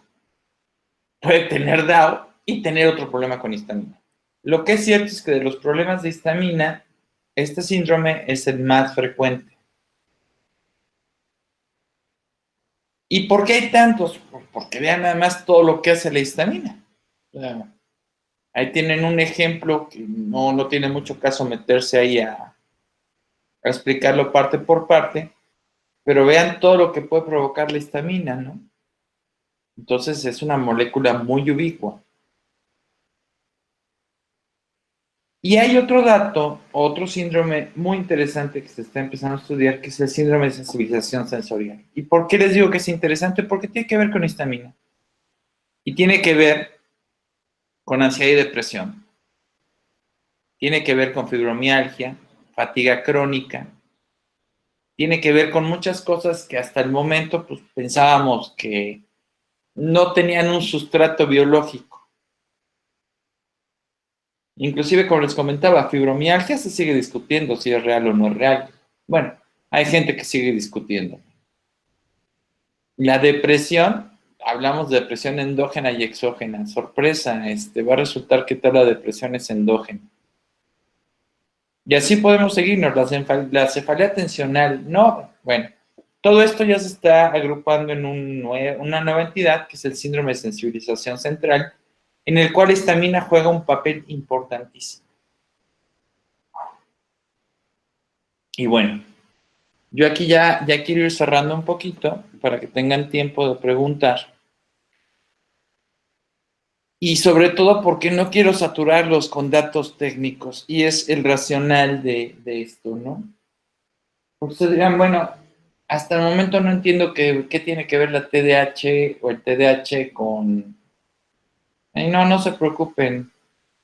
puede tener DAO y tener otro problema con histamina. Lo que es cierto es que de los problemas de histamina, este síndrome es el más frecuente. ¿Y por qué hay tantos? Porque vean nada más todo lo que hace la histamina. Ahí tienen un ejemplo que no tiene mucho caso meterse ahí a explicarlo parte por parte, pero vean todo lo que puede provocar la histamina, ¿no? Entonces es una molécula muy ubicua. Y hay otro dato, otro síndrome muy interesante que se está empezando a estudiar, que es el síndrome de sensibilización sensorial. ¿Y por qué les digo que es interesante? Porque tiene que ver con histamina. Y tiene que ver con ansiedad y depresión. Tiene que ver con fibromialgia, fatiga crónica. Tiene que ver con muchas cosas que hasta el momento pues, pensábamos que no tenían un sustrato biológico. Inclusive, como les comentaba, fibromialgia se sigue discutiendo si es real o no es real. Bueno, hay gente que sigue discutiendo. La depresión, hablamos de depresión endógena y exógena. Sorpresa, va a resultar que toda la depresión es endógena. Y así podemos seguirnos. La cefalea tensional, no. Bueno, todo esto ya se está agrupando en una nueva entidad, que es el síndrome de sensibilización central, en el cual la histamina juega un papel importantísimo. Y bueno, yo aquí ya quiero ir cerrando un poquito para que tengan tiempo de preguntar. Y sobre todo porque no quiero saturarlos con datos técnicos y es el racional de esto, ¿no? Ustedes dirán, bueno, hasta el momento no entiendo qué tiene que ver la TDAH o el TDAH con... Ay, no se preocupen.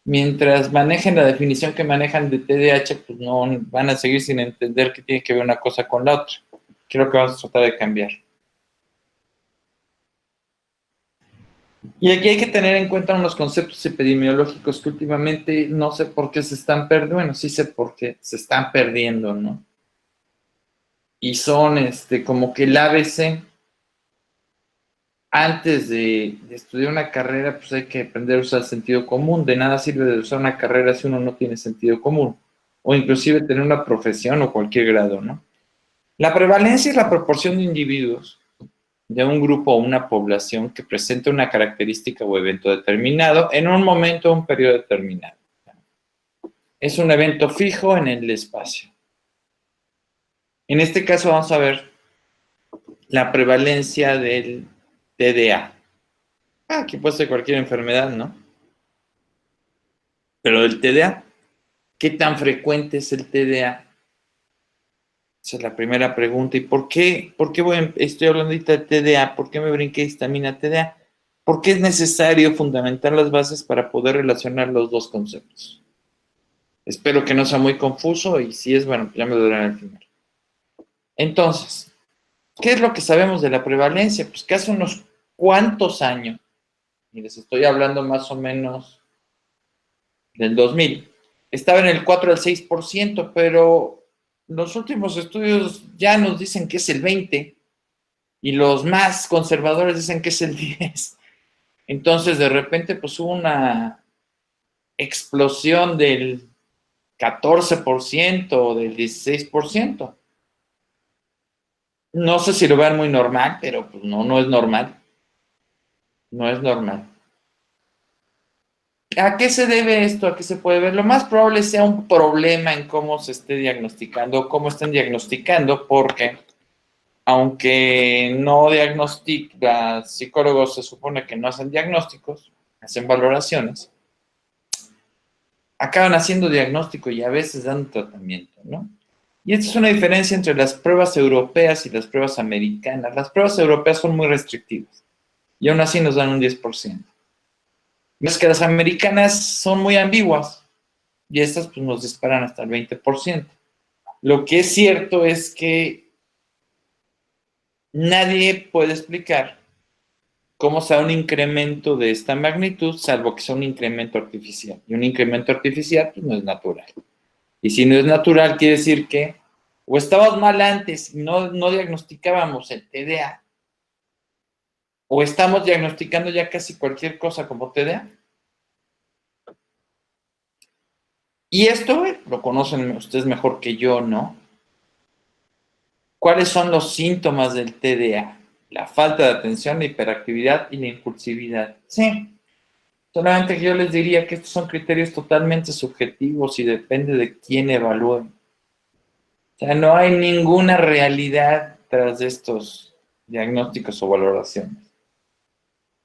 Mientras manejen la definición que manejan de TDAH, pues no van a seguir sin entender qué tiene que ver una cosa con la otra. Creo que vamos a tratar de cambiar. Y aquí hay que tener en cuenta unos conceptos epidemiológicos que últimamente no sé por qué se están perdiendo, bueno, sí sé por qué se están perdiendo, ¿no? Y son como que el ABC, antes de estudiar una carrera, pues hay que aprender a usar el sentido común. De nada sirve de usar una carrera si uno no tiene sentido común. O inclusive tener una profesión o cualquier grado, ¿no? La prevalencia es la proporción de individuos de un grupo o una población que presenta una característica o evento determinado en un momento o un periodo determinado. Es un evento fijo en el espacio. En este caso vamos a ver la prevalencia del TDA. Aquí puede ser cualquier enfermedad, ¿no? Pero el TDA, ¿qué tan frecuente es el TDA? Esa es la primera pregunta. ¿Y por qué estoy hablando ahorita de TDA? ¿Por qué me brinqué histamina TDA? Porque es necesario fundamentar las bases para poder relacionar los dos conceptos. Espero que no sea muy confuso y si es, bueno, pues ya me lo dirán al final. Entonces, ¿qué es lo que sabemos de la prevalencia? Pues que hace unos cuantos años, y les estoy hablando más o menos del 2000, estaba en el 4 al 6%, pero los últimos estudios ya nos dicen que es el 20%, y los más conservadores dicen que es el 10%. Entonces, de repente, pues hubo una explosión del 14% o del 16%. No sé si lo vean muy normal, pero pues no es normal. No es normal. ¿A qué se debe esto? ¿A qué se puede ver? Lo más probable sea un problema en cómo se esté diagnosticando, cómo estén diagnosticando, porque aunque no diagnostican, psicólogos se supone que no hacen diagnósticos, hacen valoraciones, acaban haciendo diagnóstico y a veces dan tratamiento, ¿no? Y esta es una diferencia entre las pruebas europeas y las pruebas americanas. Las pruebas europeas son muy restrictivas y aún así nos dan un 10%. Es que las americanas son muy ambiguas y estas pues, nos disparan hasta el 20%. Lo que es cierto es que nadie puede explicar cómo sea un incremento de esta magnitud, salvo que sea un incremento artificial. Y un incremento artificial pues, no es natural. Y si no es natural, quiere decir que o estábamos mal antes y no diagnosticábamos el TDA, o estamos diagnosticando ya casi cualquier cosa como TDA. Y esto lo conocen ustedes mejor que yo, ¿no? ¿Cuáles son los síntomas del TDA? La falta de atención, la hiperactividad y la impulsividad. Sí, solamente que yo les diría que estos son criterios totalmente subjetivos y depende de quién evalúe. O sea, no hay ninguna realidad tras de estos diagnósticos o valoraciones.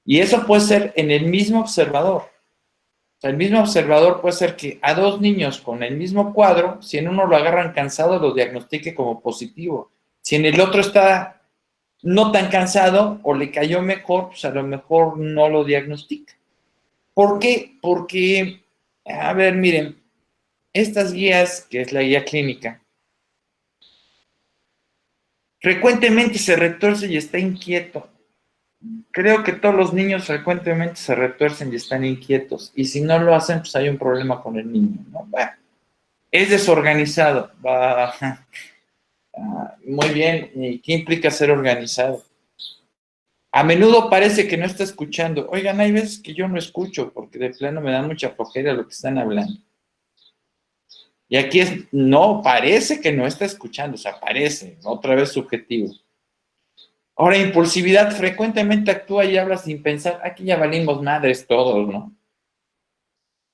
Y eso puede ser en el mismo observador. O sea, el mismo observador puede ser que a dos niños con el mismo cuadro, si en uno lo agarran cansado, lo diagnostique como positivo. Si en el otro está no tan cansado o le cayó mejor, pues a lo mejor no lo diagnostica. ¿Por qué? Porque, a ver, miren, estas guías, que es la guía clínica, frecuentemente se retuerce y está inquieto. Creo que todos los niños frecuentemente se retuercen y están inquietos. Y si no lo hacen, pues hay un problema con el niño, ¿no? Bueno, es desorganizado. Va, muy bien. ¿Y qué implica ser organizado? A menudo parece que no está escuchando. Oigan, hay veces que yo no escucho porque de plano me da mucha flojera lo que están hablando. Y aquí no, parece que no está escuchando, o sea, parece, otra vez subjetivo. Ahora, impulsividad, frecuentemente actúa y habla sin pensar. Aquí ya valimos madres todos, ¿no?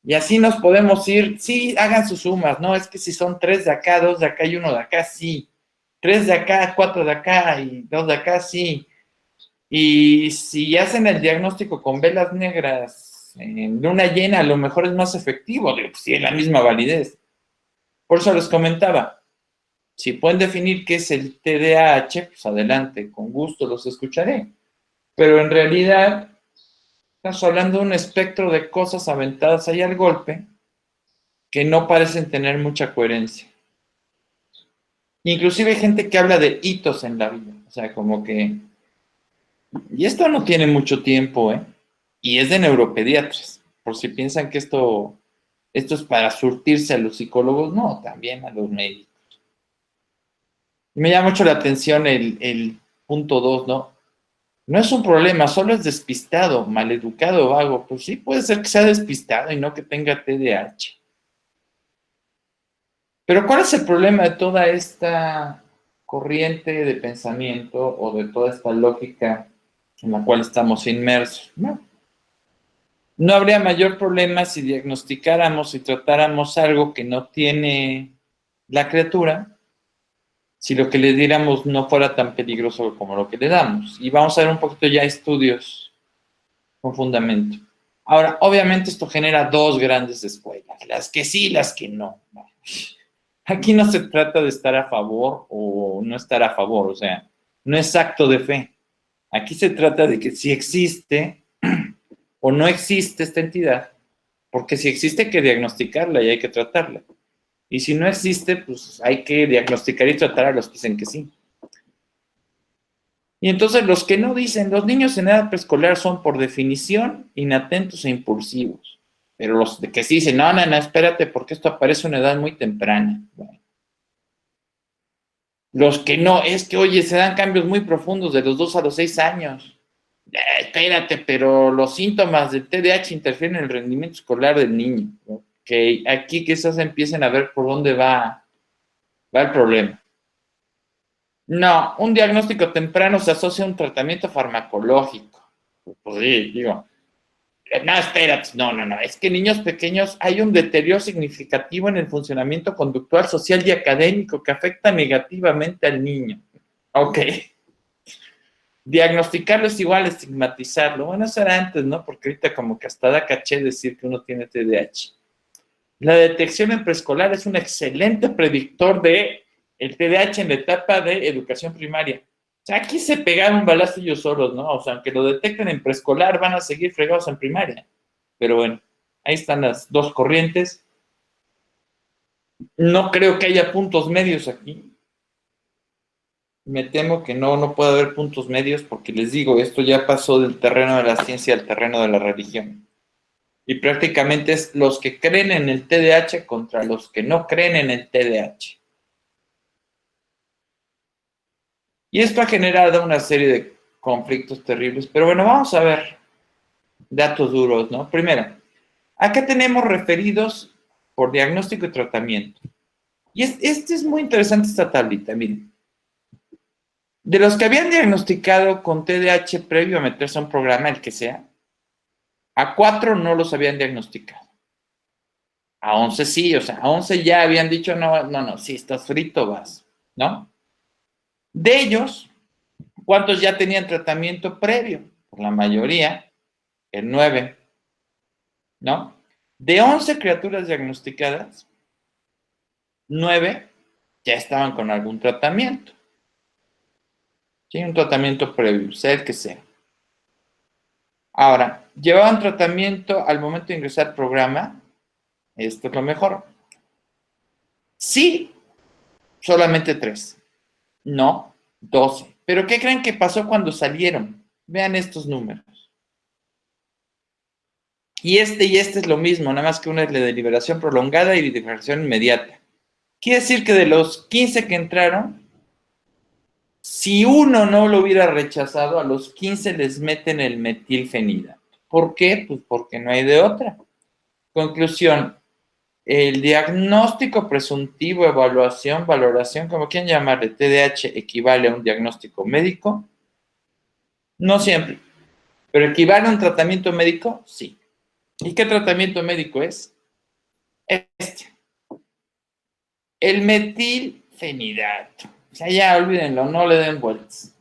Y así nos podemos ir. Sí, hagan sus sumas, ¿no? Es que si son 3 de acá, 2 de acá y 1 de acá, sí. 3 de acá, 4 de acá y 2 de acá, sí. Y si hacen el diagnóstico con velas negras en luna llena, a lo mejor es más efectivo, si es la misma validez. Por eso les comentaba, si pueden definir qué es el TDAH, pues adelante, con gusto los escucharé. Pero en realidad, estamos hablando de un espectro de cosas aventadas ahí al golpe que no parecen tener mucha coherencia. Inclusive hay gente que habla de hitos en la vida, o sea, como que... Y esto no tiene mucho tiempo, ¿eh? Y es de neuropediatras, por si piensan que esto es para surtirse a los psicólogos, no, también a los médicos. Me llama mucho la atención el punto 2, ¿no? No es un problema, solo es despistado, maleducado, vago. Pues sí, puede ser que sea despistado y no que tenga TDAH. Pero ¿cuál es el problema de toda esta corriente de pensamiento o de toda esta lógica en la cual estamos inmersos? No habría mayor problema si diagnosticáramos y tratáramos algo que no tiene la criatura, si lo que le diéramos no fuera tan peligroso como lo que le damos. Y vamos a ver un poquito ya estudios con fundamento. Ahora, obviamente esto genera dos grandes escuelas, las que sí, las que no. Aquí no se trata de estar a favor o no estar a favor, o sea, no es acto de fe. Aquí se trata de que si existe o no existe esta entidad, porque si existe hay que diagnosticarla y hay que tratarla. Y si no existe, pues hay que diagnosticar y tratar a los que dicen que sí. Y entonces los que no dicen, los niños en edad preescolar son por definición inatentos e impulsivos. Pero los de que sí dicen, no, espérate, porque esto aparece a una edad muy temprana. Bueno. Los que no, es que, oye, se dan cambios muy profundos de los 2 a los 6 años. Espérate, pero los síntomas del TDAH interfieren en el rendimiento escolar del niño. Ok, aquí quizás empiecen a ver por dónde va el problema. No, un diagnóstico temprano se asocia a un tratamiento farmacológico. Pues sí, digo, no, espérate, no, es que en niños pequeños hay un deterioro significativo en el funcionamiento conductual, social y académico que afecta negativamente al niño. Ok. Diagnosticarlo es igual a estigmatizarlo. Bueno, eso era antes, ¿no? Porque ahorita como que hasta da caché decir que uno tiene TDAH. La detección en preescolar es un excelente predictor de el TDAH en la etapa de educación primaria. O sea, aquí se pegaron un balazo ellos solos, ¿no? O sea, aunque lo detecten en preescolar, van a seguir fregados en primaria. Pero bueno, ahí están las dos corrientes. No creo que haya puntos medios aquí. me temo que no puede haber puntos medios porque les digo, esto ya pasó del terreno de la ciencia al terreno de la religión. Y prácticamente es los que creen en el TDAH contra los que no creen en el TDAH. Y esto ha generado una serie de conflictos terribles. Pero bueno, vamos a ver datos duros, ¿no? Primero, acá tenemos referidos por diagnóstico y tratamiento. Y este es muy interesante, esta tablita, miren. De los que habían diagnosticado con TDAH previo a meterse a un programa, el que sea, a 4 no los habían diagnosticado. A 11 sí, o sea, a 11 ya habían dicho, no, si estás frito vas, ¿no? De ellos, ¿cuántos ya tenían tratamiento previo? Pues la mayoría, el 9, ¿no? De 11 criaturas diagnosticadas, 9 ya estaban con algún tratamiento. Sí, un tratamiento previo, sea el que sea. Ahora, llevaban tratamiento al momento de ingresar al programa. Esto es lo mejor. Sí, solamente 3. No, 12. ¿Pero qué creen que pasó cuando salieron? Vean estos números. Y este es lo mismo, nada más que una es la de liberación prolongada y liberación inmediata. Quiere decir que de los 15 que entraron, si uno no lo hubiera rechazado, a los 15 les meten el metilfenidato. ¿Por qué? Pues porque no hay de otra. Conclusión, el diagnóstico presuntivo, evaluación, valoración, como quieran llamarle, TDAH equivale a un diagnóstico médico. No siempre, pero equivale a un tratamiento médico, sí. ¿Y qué tratamiento médico es? Este. El metilfenidato. O sea, ya olvídenlo, no le den vueltas.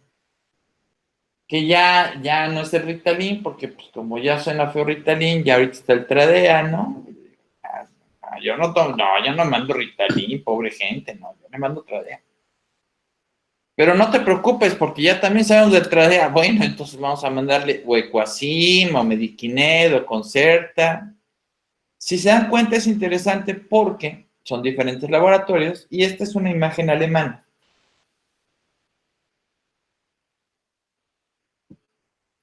Que ya no es el Ritalin, porque pues como ya suena feo Ritalin, ya ahorita está el Tradea, ¿no? Yo no mando Ritalin, pobre gente, no, yo le mando Tradea. Pero no te preocupes, porque ya también sabemos del Tradea. Bueno, entonces vamos a mandarle o Equasim, o Mediquinet, o Concerta. Si se dan cuenta, es interesante porque son diferentes laboratorios y esta es una imagen alemana.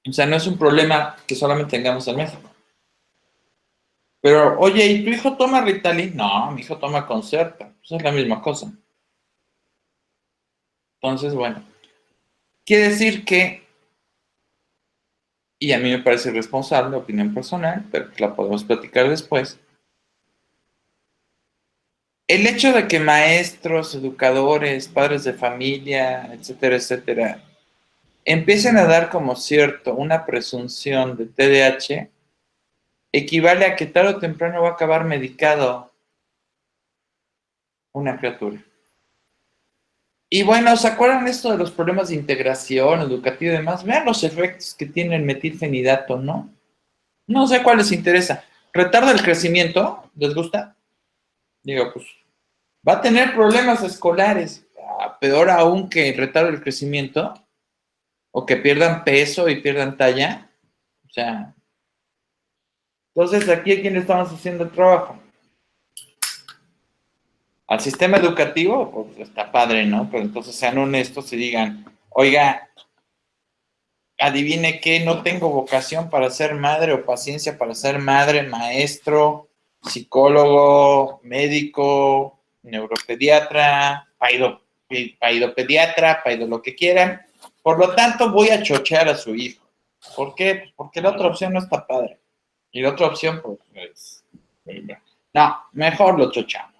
O sea, no es un problema que solamente tengamos en México. Pero, oye, ¿y tu hijo toma Ritalin? No, mi hijo toma Concerta. Pues es la misma cosa. Entonces, bueno, quiere decir que, y a mí me parece irresponsable, opinión personal, pero la podemos platicar después, el hecho de que maestros, educadores, padres de familia, etcétera, etcétera, empiecen a dar como cierto una presunción de TDAH, equivale a que tarde o temprano va a acabar medicado una criatura. Y bueno, ¿se acuerdan esto de los problemas de integración educativa y demás? Vean los efectos que tiene el metilfenidato, ¿no? No sé cuál les interesa. ¿Retarda el crecimiento? ¿Les gusta? Digo, pues va a tener problemas escolares. Peor aún que retardo el crecimiento o que pierdan peso y pierdan talla. O sea, entonces aquí a quién le estamos haciendo el trabajo. Al sistema educativo, pues está padre, ¿no? Pero entonces sean honestos y digan, oiga, adivine qué, no tengo vocación para ser madre o paciencia para ser madre, maestro, psicólogo, médico, neuropediatra, paidopediatra, paido lo que quieran. Por lo tanto, voy a chochear a su hijo. ¿Por qué? Pues porque la otra opción no está padre. Y la otra opción, pues, es... No, mejor lo chochamos.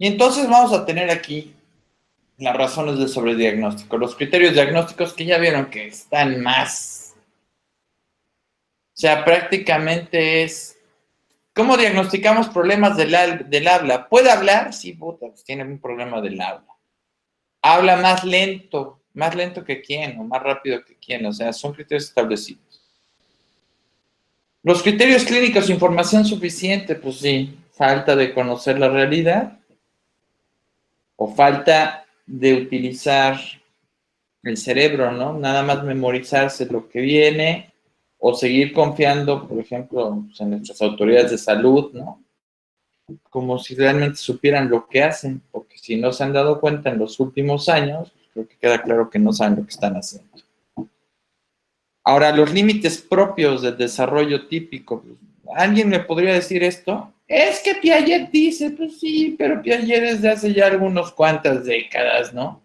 Y entonces vamos a tener aquí las razones de sobrediagnóstico, los criterios diagnósticos que ya vieron que están más. O sea, prácticamente es, ¿cómo diagnosticamos problemas del habla? ¿Puede hablar? Sí, puta, pues tiene un problema del habla. Habla más lento que quién, o más rápido que quién, o sea, son criterios establecidos. Los criterios clínicos, información suficiente, pues sí, falta de conocer la realidad o falta de utilizar el cerebro, ¿no? Nada más memorizarse lo que viene o seguir confiando, por ejemplo, pues, en nuestras autoridades de salud, ¿no? como si realmente supieran lo que hacen, porque si no se han dado cuenta en los últimos años, creo que queda claro que no saben lo que están haciendo. Ahora, los límites propios del desarrollo típico. ¿Alguien me podría decir esto? Es que Piaget dice, pues sí, pero Piaget es de hace ya algunas cuantas décadas, ¿no?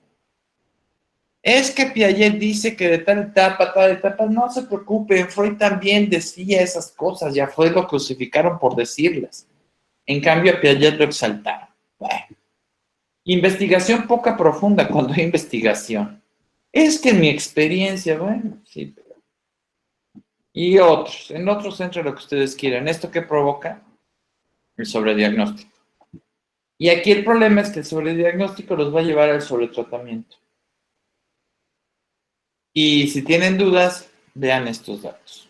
Es que Piaget dice que de tal etapa, no se preocupen, Freud también decía esas cosas, ya Freud lo crucificaron por decirlas. En cambio, a Piaget lo exaltaron. Bueno. Investigación poca profunda cuando hay investigación. Es que en mi experiencia, bueno, sí. Y otros, en otros centros lo que ustedes quieran. ¿Esto qué provoca? El sobrediagnóstico. Y aquí el problema es que el sobrediagnóstico los va a llevar al sobretratamiento. Y si tienen dudas, vean estos datos.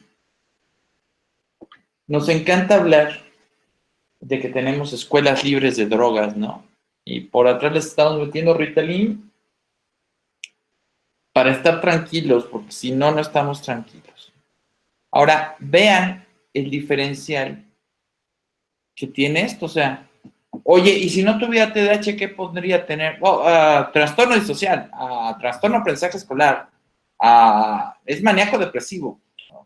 Nos encanta hablar de que tenemos escuelas libres de drogas, ¿no? Y por atrás les estamos metiendo Ritalin para estar tranquilos, porque si no, no estamos tranquilos. Ahora, vean el diferencial que tiene esto. O sea, oye, y si no tuviera TDAH, ¿qué podría tener? Trastorno disocial, trastorno aprendizaje escolar, es maníaco depresivo,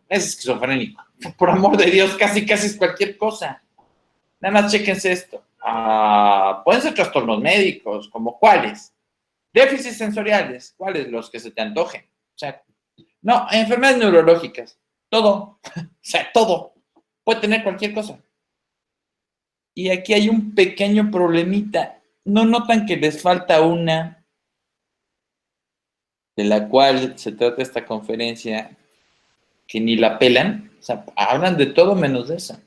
es esquizofrénico. Por amor de Dios, casi es cualquier cosa. Nada más chéquense esto. Pueden ser trastornos médicos, ¿como cuáles? Déficits sensoriales, ¿cuáles? Los que se te antojen. O sea, no, enfermedades neurológicas, todo. O sea, todo. Puede tener cualquier cosa. Y aquí hay un pequeño problemita. ¿No notan que les falta una de la cual se trata esta conferencia que ni la pelan? O sea, hablan de todo menos de esa.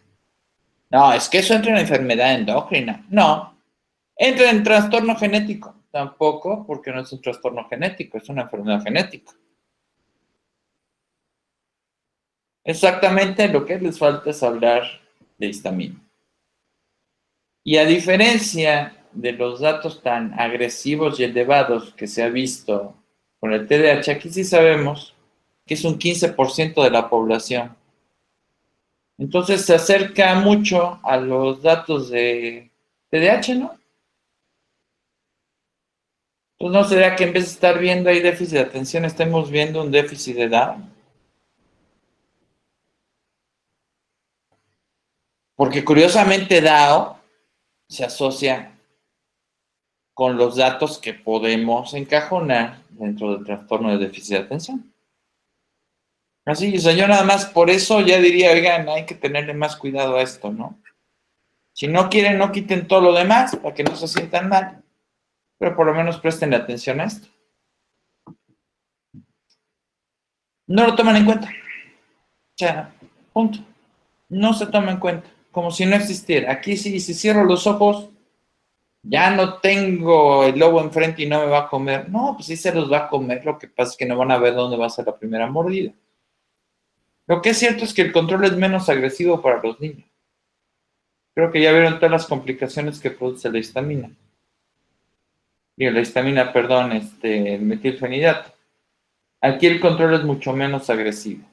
No, es que eso entra en enfermedad endocrina. No, entra en trastorno genético. Tampoco, porque no es un trastorno genético, es una enfermedad genética. Exactamente lo que les falta es hablar de histamina. Y a diferencia de los datos tan agresivos y elevados que se ha visto con el TDAH, aquí sí sabemos que es un 15% de la población. Entonces se acerca mucho a los datos de TDAH, ¿no? Pues no será que en vez de estar viendo ahí déficit de atención, estemos viendo un déficit de Down. Porque curiosamente DAO se asocia con los datos que podemos encajonar dentro del trastorno de déficit de atención. Así, o sea, yo nada más por eso ya diría, oigan, hay que tenerle más cuidado a esto, ¿no? Si no quieren, no quiten todo lo demás para que no se sientan mal, pero por lo menos presten atención a esto. No lo toman en cuenta. O sea, punto. No se toma en cuenta, como si no existiera. Aquí sí, si cierro los ojos, ya no tengo el lobo enfrente y no me va a comer. No, pues sí se los va a comer, lo que pasa es que no van a ver dónde va a ser la primera mordida. Lo que es cierto es que el control es menos agresivo para los niños. Creo que ya vieron todas las complicaciones que produce la histamina. Digo, la histamina, perdón, el metilfenidato. Aquí el control es mucho menos agresivo.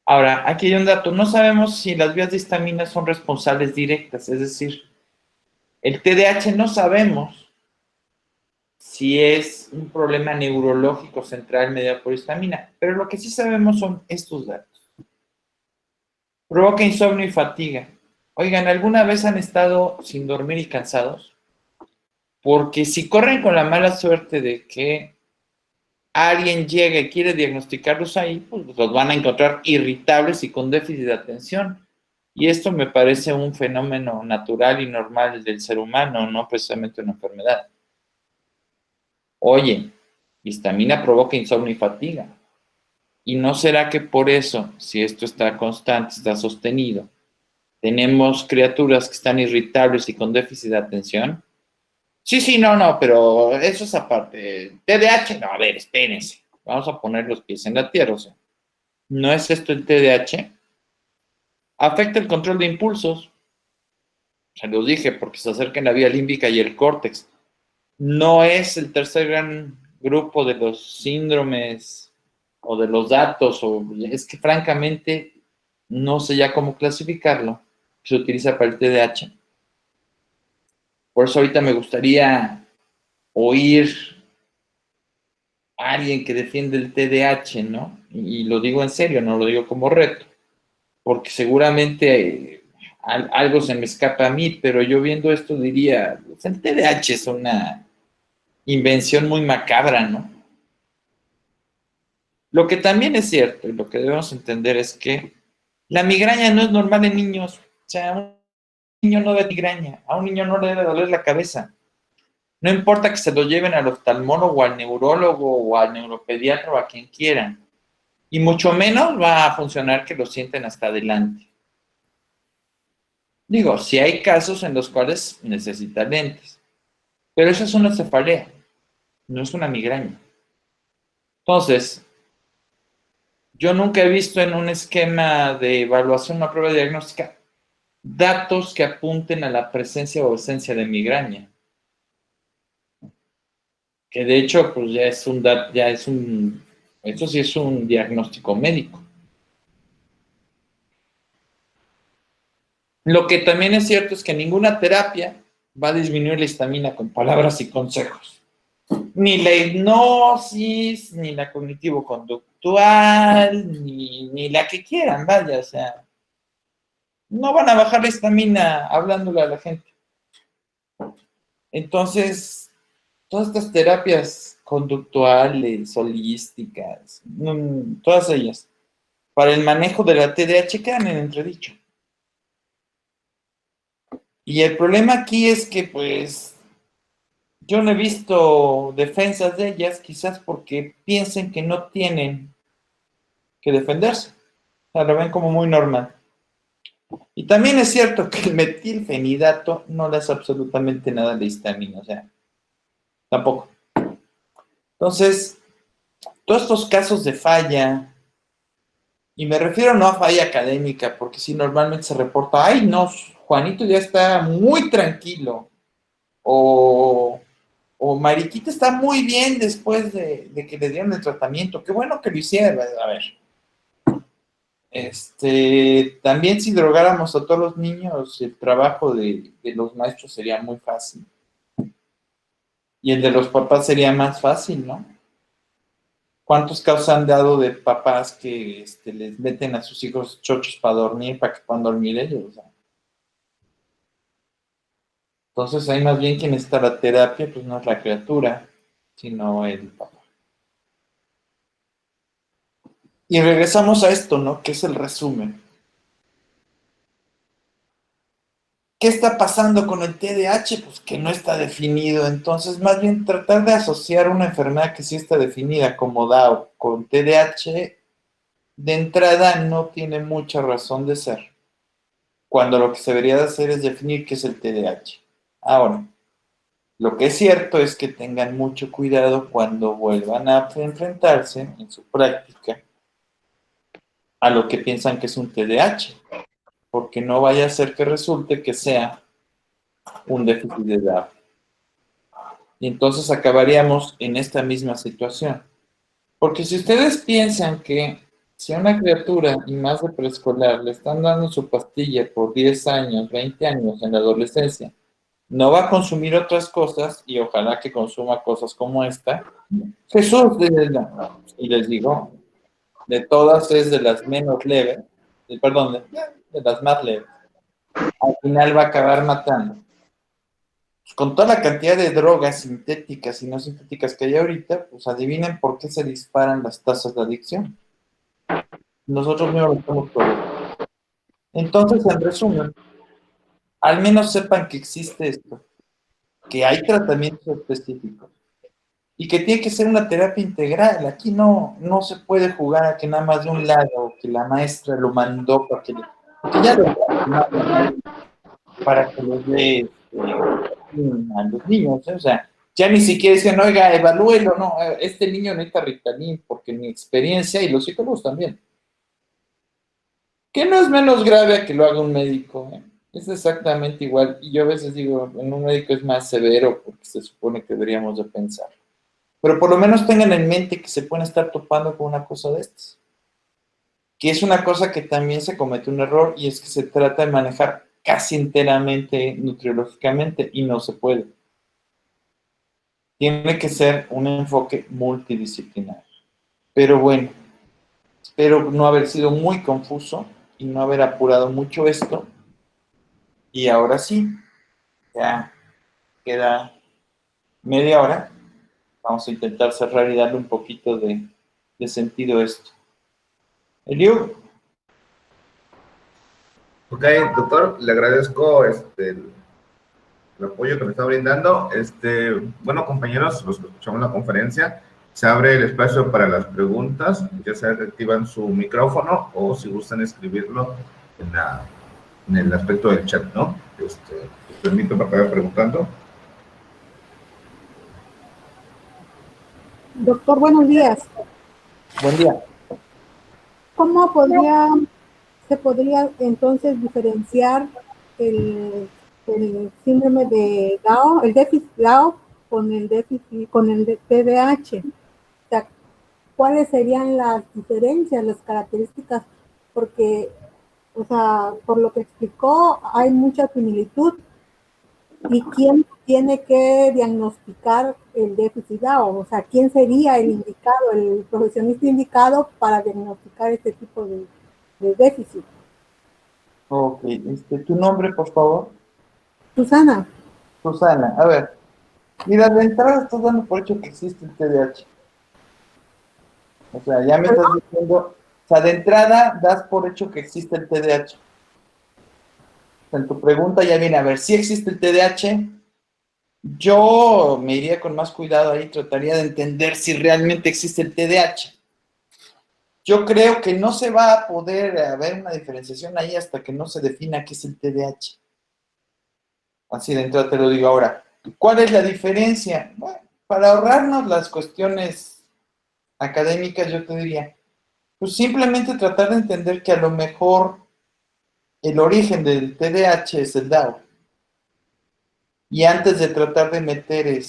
Ahora, aquí hay un dato. No sabemos si las vías de histamina son responsables directas, es decir, el TDAH no sabemos si es un problema neurológico central mediado por histamina, pero lo que sí sabemos son estos datos. Provoca insomnio y fatiga. Oigan, ¿alguna vez han estado sin dormir y cansados? Porque si corren con la mala suerte de que alguien llegue y quiere diagnosticarlos ahí, pues los van a encontrar irritables y con déficit de atención. Y esto me parece un fenómeno natural y normal del ser humano, no precisamente una enfermedad. Oye, histamina provoca insomnio y fatiga. ¿Y no será que por eso, si esto está constante, está sostenido, tenemos criaturas que están irritables y con déficit de atención? Sí, no, pero eso es aparte. TDAH, no, a ver, espérense. Vamos a poner los pies en la tierra, o sea. ¿No es esto el TDAH? Afecta el control de impulsos. Se los dije, porque se acerca en la vía límbica y el córtex. No es el tercer gran grupo de los síndromes o de los datos, o es que francamente no sé ya cómo clasificarlo. que se utiliza para el TDAH. Por eso ahorita me gustaría oír a alguien que defiende el TDAH, ¿no? Y lo digo en serio, no lo digo como reto, porque seguramente algo se me escapa a mí, pero yo viendo esto diría, pues el TDAH es una invención muy macabra, ¿no? Lo que también es cierto y lo que debemos entender es que la migraña no es normal en niños. O sea, a un niño no da migraña, a un niño no le debe doler la cabeza. No importa que se lo lleven al oftalmólogo, al neurólogo o al neuropediatra o a quien quieran. Y mucho menos va a funcionar que lo sienten hasta adelante. Digo, si hay casos en los cuales necesita lentes, pero eso es una cefalea, no es una migraña. Entonces, yo nunca he visto en un esquema de evaluación, una prueba diagnóstica, datos que apunten a la presencia o ausencia de migraña. Que de hecho, pues eso sí es un diagnóstico médico. Lo que también es cierto es que ninguna terapia va a disminuir la histamina con palabras y consejos. Ni la hipnosis, ni la cognitivo-conductual, ni la que quieran, vaya, o sea, no van a bajar la histamina hablándole a la gente. Entonces, todas estas terapias conductuales, holísticas, todas ellas, para el manejo de la TDAH quedan en entredicho. Y el problema aquí es que, pues, yo no he visto defensas de ellas, quizás porque piensen que no tienen que defenderse. O sea, lo ven como muy normal. Y también es cierto que el metilfenidato no le hace absolutamente nada a la histamina, o sea, tampoco. Entonces, todos estos casos de falla, y me refiero no a falla académica, porque sí, normalmente se reporta, ay, no, Juanito ya está muy tranquilo, o Mariquita está muy bien después de que le dieron el tratamiento, qué bueno que lo hicieron. A ver, también si drogáramos a todos los niños, el trabajo de los maestros sería muy fácil. Y el de los papás sería más fácil, ¿no? ¿Cuántos casos han dado de papás que les meten a sus hijos chochos para dormir, para que puedan dormir ellos? O sea, entonces, ahí más bien quien está la terapia, pues no es la criatura, sino el papá. Y regresamos a esto, ¿no? Que es el resumen. ¿Qué está pasando con el TDAH? Pues que no está definido. Entonces, más bien tratar de asociar una enfermedad que sí está definida como DAO con TDAH, de entrada no tiene mucha razón de ser. Cuando lo que se debería de hacer es definir qué es el TDAH. Ahora, lo que es cierto es que tengan mucho cuidado cuando vuelvan a enfrentarse en su práctica a lo que piensan que es un TDAH, porque no vaya a ser que resulte que sea un déficit de DAO. Y entonces acabaríamos en esta misma situación. Porque si ustedes piensan que si a una criatura y más de preescolar le están dando su pastilla por 10 años, 20 años en la adolescencia, no va a consumir otras cosas y ojalá que consuma cosas como esta, Jesús, y les digo, de todas es de las menos leves, perdón, de las más leves, al final va a acabar matando. Pues con toda la cantidad de drogas sintéticas y no sintéticas que hay ahorita, pues adivinen por qué se disparan las tasas de adicción. Nosotros mismos lo estamos probando. Entonces, en resumen, al menos sepan que existe esto, que hay tratamientos específicos y que tiene que ser una terapia integral. Aquí no se puede jugar a que nada más de un lado, que la maestra lo mandó porque ya lo para que los dé a los niños, ¿eh? O sea, ya ni siquiera dicen, oiga, evalúelo, no, este niño necesita Ritalin, porque mi experiencia, y los psicólogos también, que no es menos grave a que lo haga un médico, ¿eh? Es exactamente igual, y yo a veces digo, en un médico es más severo, porque se supone que deberíamos de pensar. Pero por lo menos tengan en mente que se pueden estar topando con una cosa de estas. Que es una cosa que también se comete un error y es que se trata de manejar casi enteramente nutriológicamente y no se puede. Tiene que ser un enfoque multidisciplinario. Pero bueno, espero no haber sido muy confuso y no haber apurado mucho esto. Y ahora sí, ya queda media hora. Vamos a intentar cerrar y darle un poquito de sentido a esto. Eliu. Ok, doctor, le agradezco el apoyo que me está brindando. Bueno, compañeros, los que escuchamos la conferencia, se abre el espacio para las preguntas, ya sea que activan su micrófono o si gustan escribirlo en el aspecto del chat, ¿no? Les permito para que vaya preguntando. Doctor, buenos días. Buen día. ¿Cómo se podría entonces diferenciar el síndrome de Down, el déficit Down con el TDAH? O sea, ¿cuáles serían las diferencias, las características? Porque, o sea, por lo que explicó, hay mucha similitud. ¿Y quién tiene que diagnosticar el déficit Down? O sea, ¿quién sería el indicado, el profesionista indicado para diagnosticar este tipo de déficit? Ok, ¿tu nombre, por favor? Susana. Susana, a ver. Mira, de entrada estás dando por hecho que existe el TDAH. O sea, ya me estás diciendo, o sea, de entrada das por hecho que existe el TDAH. O sea, en tu pregunta ya viene, a ver, si existe el TDAH, yo me iría con más cuidado ahí, trataría de entender si realmente existe el TDAH. Yo creo que no se va a poder haber una diferenciación ahí hasta que no se defina qué es el TDAH. Así de entrada te lo digo ahora. ¿Cuál es la diferencia? Bueno, para ahorrarnos las cuestiones académicas, yo te diría, pues simplemente tratar de entender que a lo mejor el origen del TDAH es el DAO. Y antes de tratar de meter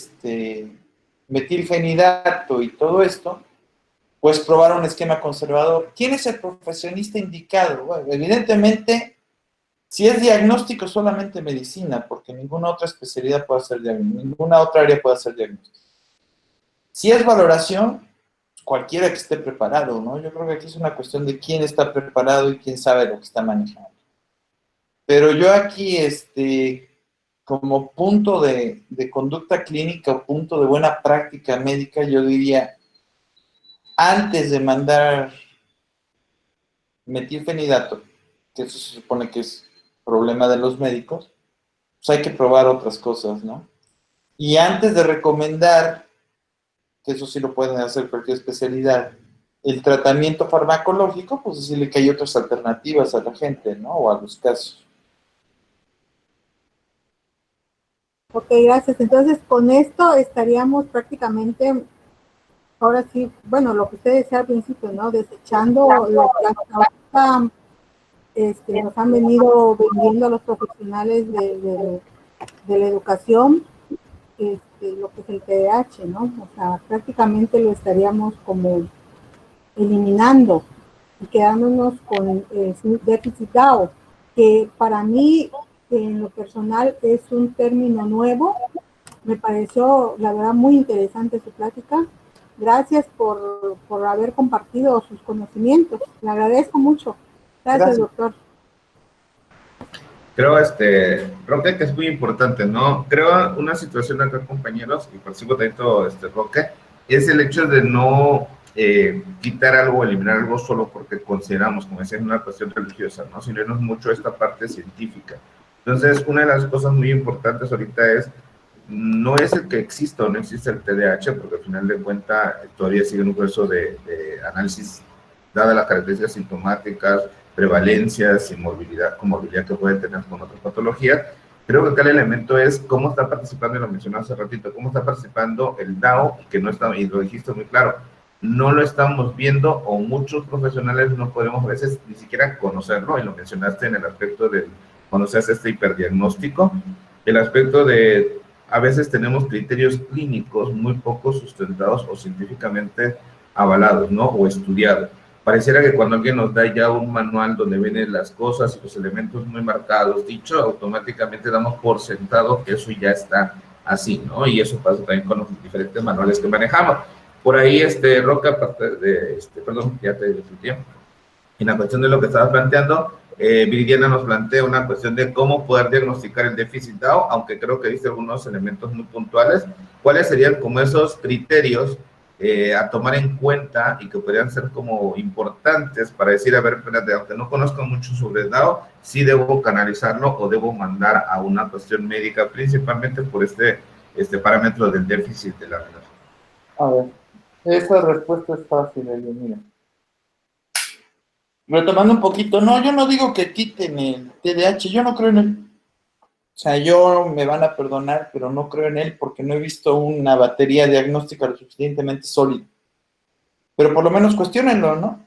metilfenidato y todo esto, pues probar un esquema conservador. ¿Quién es el profesionista indicado? Bueno, evidentemente, si es diagnóstico, solamente medicina, porque ninguna otra especialidad puede hacer diagnóstico, ninguna otra área puede hacer diagnóstico. Si es valoración, cualquiera que esté preparado, ¿no? Yo creo que aquí es una cuestión de quién está preparado y quién sabe lo que está manejando. Pero yo aquí, como punto de conducta clínica o punto de buena práctica médica, yo diría, antes de mandar metilfenidato, que eso se supone que es problema de los médicos, pues hay que probar otras cosas, ¿no? Y antes de recomendar, que eso sí lo pueden hacer cualquier especialidad, el tratamiento farmacológico, pues decirle que hay otras alternativas a la gente, ¿no? O a los casos. Ok, gracias. Entonces, con esto estaríamos prácticamente, ahora sí, bueno, lo que usted decía al principio, ¿no? Desechando lo que hasta ahorita nos han venido vendiendo a los profesionales de la educación, lo que es el TDAH, ¿no? O sea, prácticamente lo estaríamos como eliminando y quedándonos con déficit DAO, que para mí, en lo personal, es un término nuevo. Me pareció, la verdad, muy interesante su plática. Gracias por haber compartido sus conocimientos. Le agradezco mucho. Gracias, doctor. Creo, Roque, que es muy importante, ¿no? Creo una situación acá, compañeros, y percibo tanto, Roque, es el hecho de no quitar algo, eliminar algo solo porque consideramos, como decía, una cuestión religiosa, ¿no? Sino irnos mucho a esta parte científica. Entonces, una de las cosas muy importantes ahorita es, no es el que exista o no existe el TDAH, porque al final de cuentas todavía sigue un proceso de análisis, dadas las características sintomáticas, prevalencias y comorbilidad que puede tener con otras patologías. Creo que acá el elemento es cómo está participando, y lo mencioné hace ratito, cómo está participando el DAO, que no está, y lo dijiste muy claro, no lo estamos viendo, o muchos profesionales no podemos a veces ni siquiera conocerlo, y lo mencionaste en el aspecto de cuando se hace este hiperdiagnóstico, el aspecto de a veces tenemos criterios clínicos muy poco sustentados o científicamente avalados, ¿no? O estudiados. pareciera que cuando alguien nos da ya un manual donde vienen las cosas y los elementos muy marcados, dicho, automáticamente damos por sentado que eso ya está así, ¿no? Y eso pasa también con los diferentes manuales que manejamos. Por ahí, Roca, aparte de, perdón, ya te di tu tiempo. En la cuestión de lo que estabas planteando, Viridiana nos plantea una cuestión de cómo poder diagnosticar el déficit DAO, aunque creo que dice algunos elementos muy puntuales. ¿Cuáles serían como esos criterios a tomar en cuenta y que podrían ser como importantes para decir, a ver, espérate, aunque no conozco mucho sobre DAO, sí debo canalizarlo o debo mandar a una cuestión médica, principalmente por este parámetro del déficit de la relación? A ver, esa respuesta es fácil, mira. Retomando un poquito, no, yo no digo que quiten el TDAH, yo no creo en él. O sea, yo me van a perdonar, pero no creo en él porque no he visto una batería diagnóstica lo suficientemente sólida. Pero por lo menos cuestionenlo, ¿no?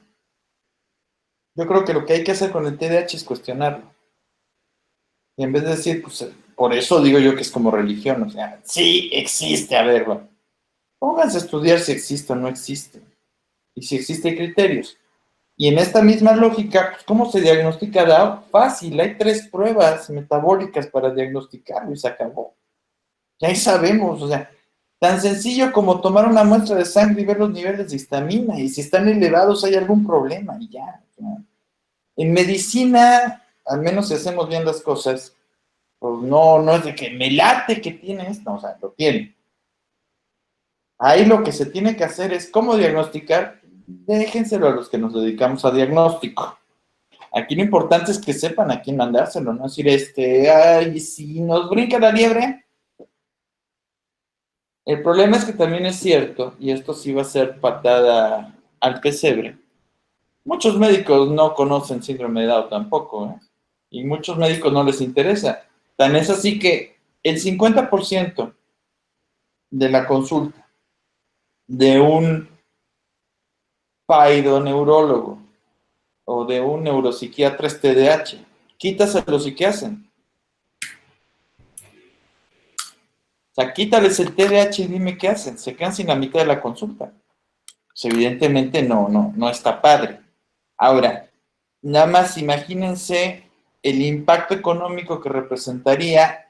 Yo creo que lo que hay que hacer con el TDAH es cuestionarlo. Y en vez de decir, pues, por eso digo yo que es como religión, o sea, sí existe, a ver, bueno, pónganse a estudiar si existe o no existe. Y si existen criterios. Y en esta misma lógica, pues, ¿cómo se diagnostica DAO? Fácil, hay 3 pruebas metabólicas para diagnosticarlo y se acabó. Ya ahí sabemos, o sea, tan sencillo como tomar una muestra de sangre y ver los niveles de histamina, y si están elevados hay algún problema, y ya. En medicina, al menos si hacemos bien las cosas, pues no es de que me late que tiene esto, o sea, lo tiene. Ahí lo que se tiene que hacer es cómo diagnosticar. Déjenselo a los que nos dedicamos a diagnóstico. Aquí lo importante es que sepan a quién mandárselo, no decir, ay, si nos brinca la liebre. El problema es que también es cierto, y esto sí va a ser patada al pesebre, muchos médicos no conocen síndrome de Down tampoco, ¿eh? Y muchos médicos no les interesa. Tan es así que el 50% de la consulta de un neurólogo o de un neuropsiquiatra es TDAH. Quítaselos y ¿qué hacen? O sea, quítales el TDAH y dime qué hacen. Se quedan sin la mitad de la consulta. Pues evidentemente no está padre. Ahora, nada más imagínense el impacto económico que representaría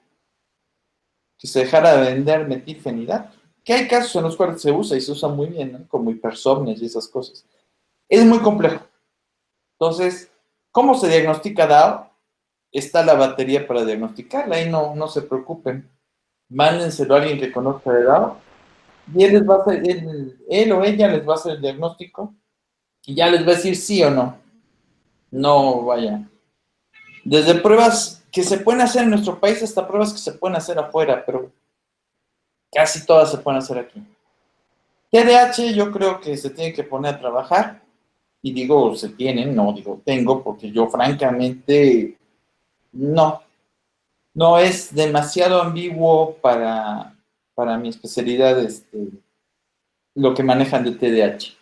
que se dejara de vender metilfenidato. Que hay casos en los cuales se usa y se usa muy bien, ¿no? Como hipersomnias y esas cosas. Es muy complejo. Entonces, ¿cómo se diagnostica DAO? Está la batería para diagnosticarla, ahí no se preocupen. Mándenselo a alguien que conozca de DAO y él o ella les va a hacer el diagnóstico y ya les va a decir sí o no. No, vaya. Desde pruebas que se pueden hacer en nuestro país hasta pruebas que se pueden hacer afuera, pero casi todas se pueden hacer aquí. TDAH yo creo que se tiene que poner a trabajar. Y digo, se tienen, no digo tengo, porque yo francamente no es demasiado ambiguo para mi especialidad lo que manejan de TDAH.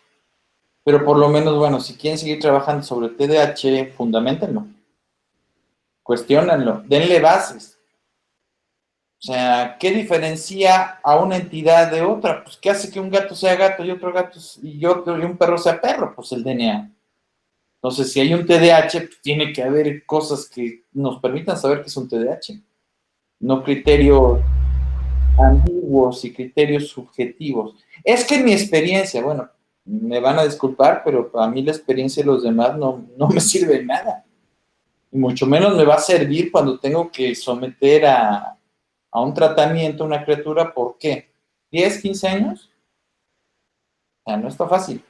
Pero por lo menos, bueno, si quieren seguir trabajando sobre TDAH, fundamentenlo, cuestiónenlo, denle bases. O sea, ¿qué diferencia a una entidad de otra? Pues, ¿qué hace que un gato sea gato y otro gato y un perro sea perro? Pues el DNA. Entonces, si hay un TDAH, pues tiene que haber cosas que nos permitan saber que es un TDAH. No criterios ambiguos y criterios subjetivos. Es que en mi experiencia, bueno, me van a disculpar, pero para mí la experiencia de los demás no me sirve de nada. Y mucho menos me va a servir cuando tengo que someter a un tratamiento a una criatura, ¿por qué? ¿10, 15 años? O sea, no está fácil.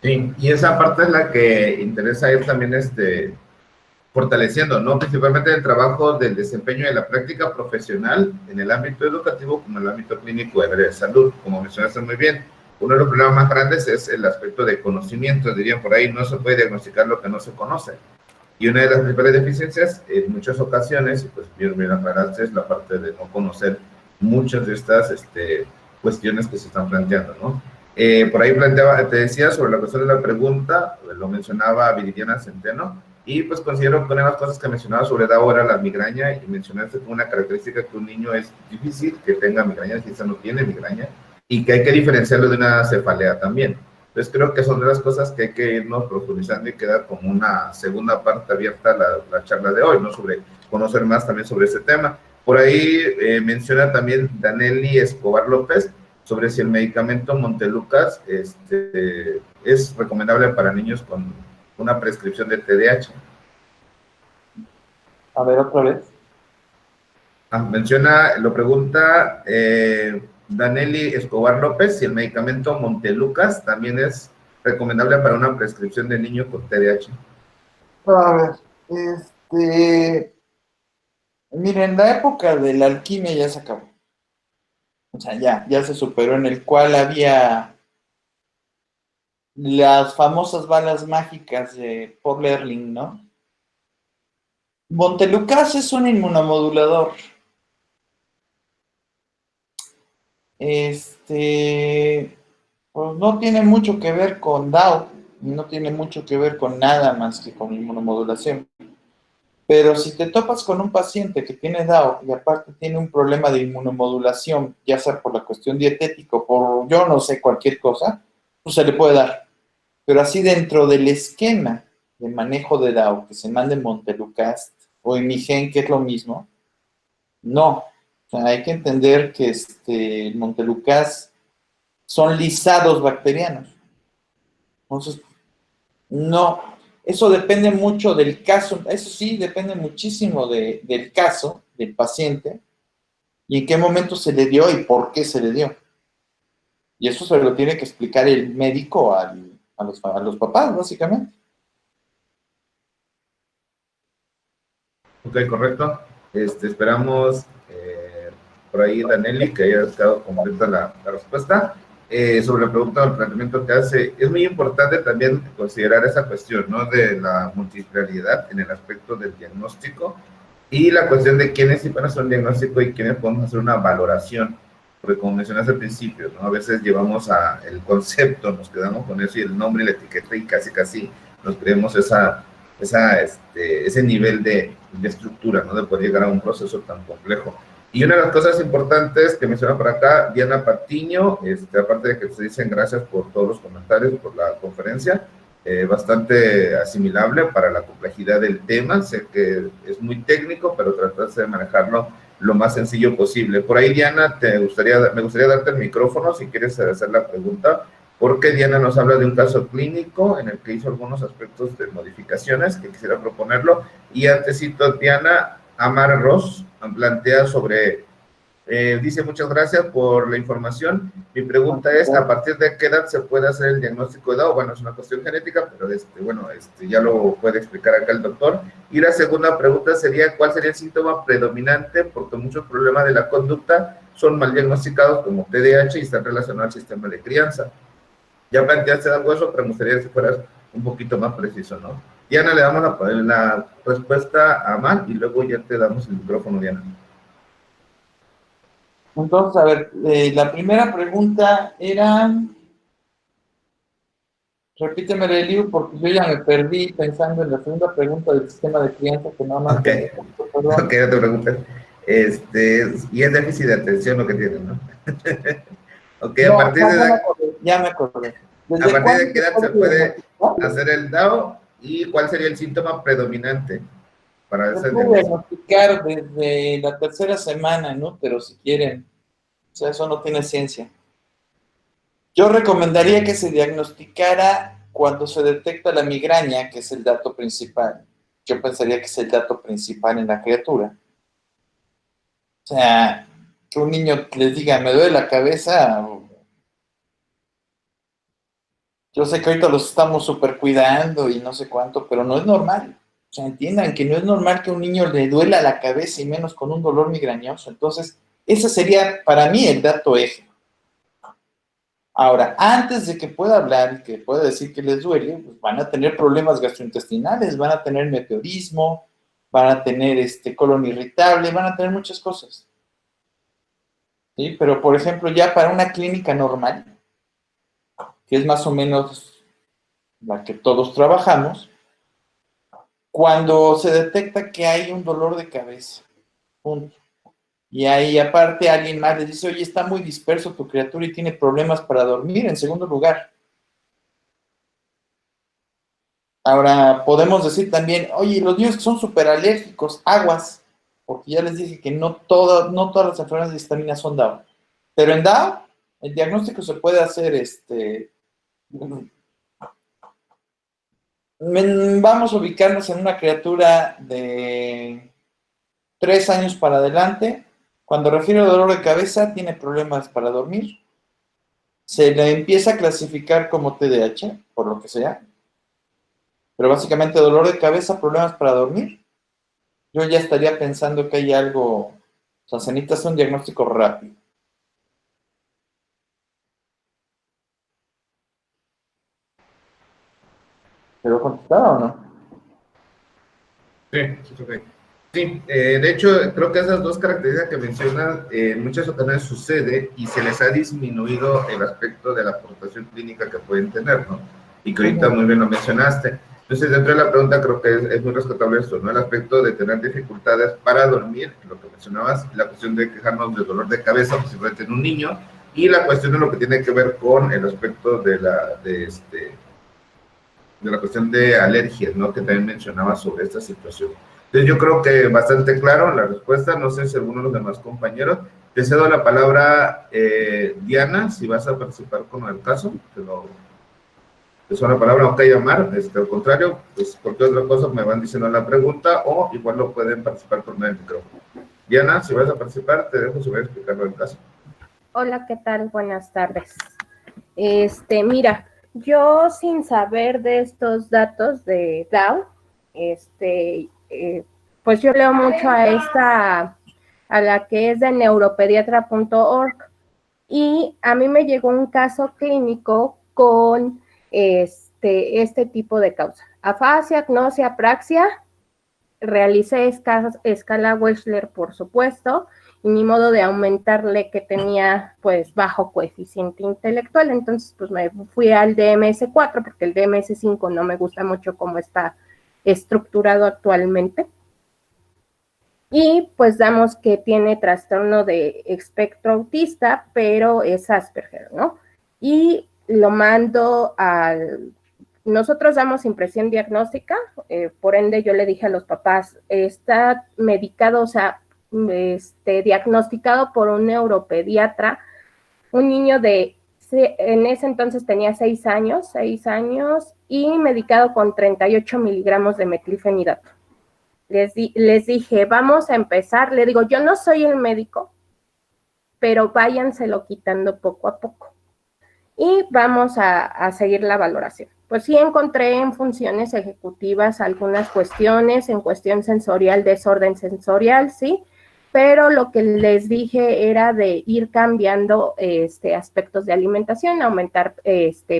Sí, y esa parte es la que interesa ir también fortaleciendo, ¿no? Principalmente el trabajo del desempeño de la práctica profesional en el ámbito educativo como en el ámbito clínico del área de salud, como mencionaste muy bien. Uno de los problemas más grandes es el aspecto de conocimiento, dirían por ahí, no se puede diagnosticar lo que no se conoce. Y una de las principales deficiencias, en muchas ocasiones, y pues bien aclaraste, es la parte de no conocer muchas de estas cuestiones que se están planteando, ¿no? Por ahí te decía sobre la cuestión de la pregunta, lo mencionaba Viridiana Centeno, y pues considero que una de las cosas que mencionaba sobre DAO era la migraña, y mencionaste como una característica que un niño es difícil que tenga migraña, quizá no tiene migraña, y que hay que diferenciarlo de una cefalea también. Entonces creo que son de las cosas que hay que irnos profundizando y quedar como una segunda parte abierta a la charla de hoy, ¿no? Sobre conocer más también sobre este tema. Por ahí menciona también Danelli Escobar López sobre si el medicamento Montelucas es recomendable para niños con una prescripción de TDAH. A ver, otra vez. Lo pregunta Danelli Escobar López si el medicamento Montelucas también es recomendable para una prescripción de niño con TDAH. A ver, miren, la época de la alquimia ya se acabó. O sea, ya se superó, en el cual había las famosas balas mágicas de Paul Ehrlich, ¿no? Montelucas es un inmunomodulador. Pues no tiene mucho que ver con DAO, no tiene mucho que ver con nada más que con inmunomodulación. Pero si te topas con un paciente que tiene DAO y aparte tiene un problema de inmunomodulación, ya sea por la cuestión dietética o por yo no sé, cualquier cosa, pues se le puede dar. Pero así dentro del esquema de manejo de DAO, que se mande Montelucast o Imigen, que es lo mismo, no. O sea, hay que entender que el Montelucast son lisados bacterianos. Entonces, no, eso depende mucho del caso, eso sí, depende muchísimo del caso, del paciente, y en qué momento se le dio y por qué se le dio. Y eso se lo tiene que explicar el médico a los papás, básicamente. Ok, correcto. Esperamos por ahí, Danelli, que haya quedado completa la respuesta. Sobre la pregunta del planteamiento que hace, es muy importante también considerar esa cuestión, ¿no? De la multipluralidad en el aspecto del diagnóstico y la cuestión de quiénes sí van a hacer un diagnóstico y quiénes podemos hacer una valoración. Porque como mencionaste al principio, ¿no? A veces llevamos el concepto, nos quedamos con eso y el nombre y la etiqueta y casi nos creemos ese nivel de estructura, ¿no? De poder llegar a un proceso tan complejo. Y una de las cosas importantes que menciona por acá, Diana Patiño, aparte de que te dicen gracias por todos los comentarios, por la conferencia, bastante asimilable para la complejidad del tema. Sé que es muy técnico, pero trataste de manejarlo lo más sencillo posible. Por ahí, Diana, me gustaría darte el micrófono si quieres hacer la pregunta, porque Diana nos habla de un caso clínico en el que hizo algunos aspectos de modificaciones que quisiera proponerlo. Y antesito, Diana, Amar Ross plantea sobre, dice, muchas gracias por la información. Mi pregunta es, ¿a partir de qué edad se puede hacer el diagnóstico de DAO? Bueno, es una cuestión genética, pero ya lo puede explicar acá el doctor. Y la segunda pregunta sería, ¿cuál sería el síntoma predominante? Porque muchos problemas de la conducta son mal diagnosticados como TDAH y están relacionados al sistema de crianza. Ya planteaste algo de eso, pero me gustaría que fueras un poquito más preciso, ¿no? Diana, le damos la respuesta a Amar y luego ya te damos el micrófono, Diana. Entonces, a ver, la primera pregunta era, repíteme el libro porque yo ya me perdí pensando en la segunda pregunta del sistema de crianza que no Ok, no te preocupes. Y es déficit de atención lo que tienen, ¿no? Ok, no, a partir de edad, ya me acordé. ¿a partir de qué edad se puede hacer el DAO y cuál sería el síntoma predominante para Se ese puede diagnóstico? diagnosticar desde la tercera semana, ¿no? Pero si quieren, o sea, eso no tiene ciencia. Yo recomendaría que se diagnosticara cuando se detecta la migraña, que es el dato principal. Yo pensaría que es el dato principal en la criatura. O sea, que un niño les diga, me duele la cabeza. Yo sé que ahorita los estamos súper cuidando y no sé cuánto, pero no es normal. O sea, entiendan que no es normal que a un niño le duela la cabeza y menos con un dolor migrañoso. Entonces, ese sería para mí el dato eje. Ahora, antes de que pueda hablar y que pueda decir que les duele, pues van a tener problemas gastrointestinales, van a tener meteorismo, van a tener colon irritable, van a tener muchas cosas. ¿Sí? Pero, por ejemplo, ya para una clínica normal, que es más o menos la que todos trabajamos, cuando se detecta que hay un dolor de cabeza, punto. Y ahí aparte alguien más le dice, oye, está muy disperso tu criatura y tiene problemas para dormir, en segundo lugar. Ahora, podemos decir también, oye, los niños que son súper alérgicos, aguas, porque ya les dije que no todas las enfermedades de histamina son Down. Pero en Down, el diagnóstico se puede hacer, vamos a ubicarnos en una criatura de 3 años para adelante. Cuando refiere a dolor de cabeza, tiene problemas para dormir. Se le empieza a clasificar como TDAH, por lo que sea. Pero básicamente dolor de cabeza, problemas para dormir. Yo ya estaría pensando que hay algo, o sea, se necesita hacer un diagnóstico rápido. ¿Pero contestaba o no? Sí, sí, ok. Sí, de hecho, creo que esas dos características que mencionas en muchas ocasiones sucede y se les ha disminuido el aspecto de la aportación clínica que pueden tener, ¿no? Y que ahorita muy bien lo mencionaste. Entonces, dentro de la pregunta creo que es muy rescatable esto, ¿no? El aspecto de tener dificultades para dormir, lo que mencionabas, la cuestión de quejarnos de dolor de cabeza, posiblemente en un niño, y la cuestión de lo que tiene que ver con el aspecto de la cuestión de alergias, ¿no? Que también mencionaba sobre esta situación. Entonces yo creo que bastante claro la respuesta, no sé si alguno de los demás compañeros. Te cedo la palabra, Diana, si vas a participar con el caso, te cedo la palabra, aunque llamar, al contrario, pues cualquier otra cosa me van diciendo la pregunta o igual lo pueden participar por medio del micrófono. Diana, si vas a participar, te dejo si voy a explicarlo el caso. Hola, ¿qué tal? Buenas tardes. Mira, yo sin saber de estos datos de DAO, pues yo leo mucho a la que es de neuropediatra.org y a mí me llegó un caso clínico con este tipo de causa. Afasia, agnosia, apraxia, realicé escala Wechsler, por supuesto, y ni modo de aumentarle que tenía pues bajo coeficiente intelectual, entonces pues me fui al DMS-4 porque el DMS-5 no me gusta mucho cómo está estructurado actualmente. Y pues damos que tiene trastorno de espectro autista, pero es Asperger, ¿no? Y lo mando al... Nosotros damos impresión diagnóstica, por ende yo le dije a los papás, está medicado, o sea, diagnosticado por un neuropediatra, un niño en ese entonces tenía 6 años, y medicado con 38 miligramos de metilfenidato. Les dije, vamos a empezar, le digo, yo no soy el médico, pero váyanselo quitando poco a poco. Y vamos a seguir la valoración. Pues sí encontré en funciones ejecutivas algunas cuestiones, en cuestión sensorial, desorden sensorial, sí, pero lo que les dije era de ir cambiando aspectos de alimentación, aumentar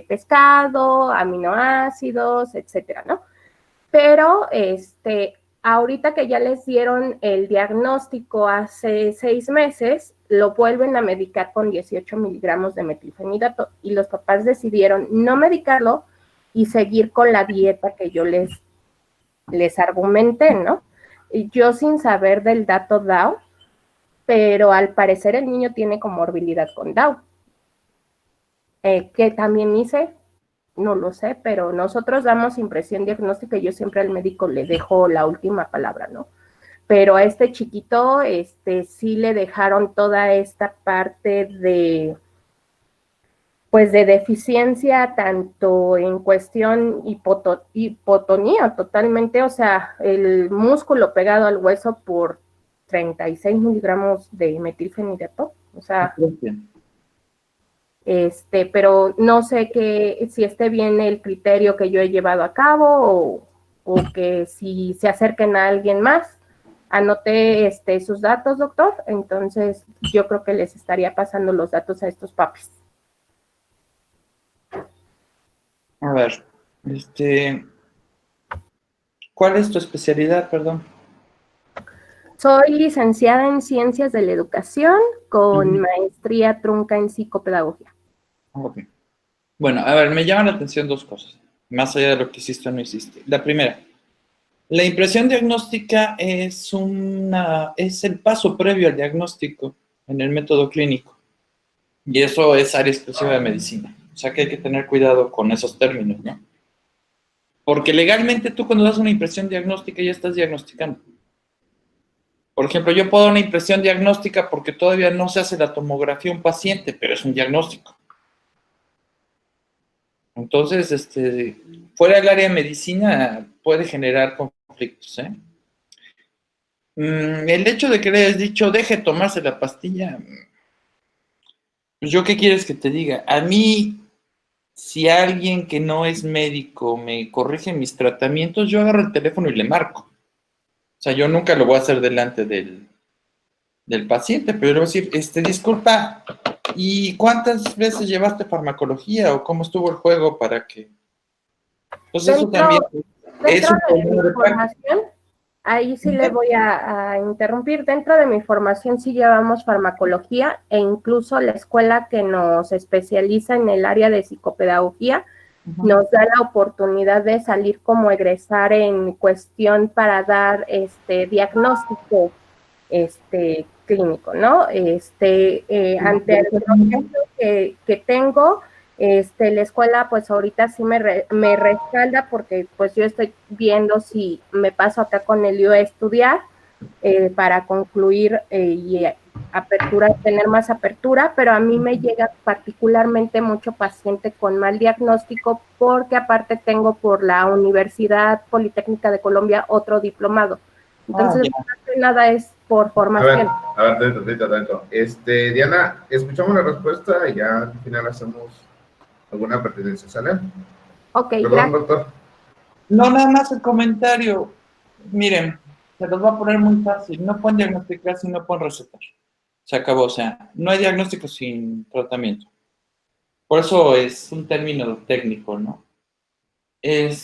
pescado, aminoácidos, etcétera, ¿no? Pero ahorita que ya les dieron el diagnóstico hace 6 meses, lo vuelven a medicar con 18 miligramos de metilfenidato y los papás decidieron no medicarlo y seguir con la dieta que yo les argumenté, ¿no? Y yo sin saber del dato DAO, pero al parecer el niño tiene comorbilidad con DAO. ¿Qué también hice? No lo sé, pero nosotros damos impresión diagnóstica y yo siempre al médico le dejo la última palabra, ¿no? Pero a este chiquito, sí le dejaron toda esta parte de, pues de deficiencia, tanto en cuestión hipotonía totalmente, o sea, el músculo pegado al hueso por 36 miligramos de metilfenidato, o sea... pero no sé si esté bien el criterio que yo he llevado a cabo o que si se acerquen a alguien más. Anoté sus datos, doctor, entonces yo creo que les estaría pasando los datos a estos papis. A ver, ¿cuál es tu especialidad, perdón? Soy licenciada en Ciencias de la Educación con maestría trunca en psicopedagogía. Ok. Bueno, a ver, me llaman la atención 2 cosas, más allá de lo que hiciste o no hiciste. La primera, la impresión diagnóstica es el paso previo al diagnóstico en el método clínico. Y eso es área exclusiva de medicina. O sea que hay que tener cuidado con esos términos, ¿no? Porque legalmente tú cuando das una impresión diagnóstica ya estás diagnosticando. Por ejemplo, yo puedo dar una impresión diagnóstica porque todavía no se hace la tomografía a un paciente, pero es un diagnóstico. Entonces, fuera del área de medicina puede generar conflictos, ¿eh? El hecho de que le hayas dicho, deje de tomarse la pastilla, pues yo qué quieres que te diga. A mí, si alguien que no es médico me corrige mis tratamientos, yo agarro el teléfono y le marco. O sea, yo nunca lo voy a hacer delante del paciente, pero le voy a decir, disculpa, ¿y cuántas veces llevaste farmacología o cómo estuvo el juego para que...? Entonces eso también es Dentro un de mi problema de práctica. formación, ahí sí le voy a interrumpir. Dentro de mi formación sí llevamos farmacología e incluso la escuela que nos especializa en el área de psicopedagogía nos da la oportunidad de salir como egresar en cuestión para dar diagnóstico clínico, ¿no? Ante el proyecto que tengo, la escuela pues ahorita sí me respalda porque pues yo estoy viendo si me paso acá con el IO a estudiar para concluir y tener más apertura, pero a mí me llega particularmente mucho paciente con mal diagnóstico porque aparte tengo por la Universidad Politécnica de Colombia otro diplomado. Entonces, más que nada es por formación. A ver, atento. Diana, escuchamos la respuesta y ya al final hacemos alguna pertinencia, ¿sale? Ok, Perdón, gracias. doctor. No, nada más el comentario. Miren, se los va a poner muy fácil. No pueden diagnosticar si no pueden recetar. Se acabó, o sea, no hay diagnóstico sin tratamiento. Por eso es un término técnico, ¿no? El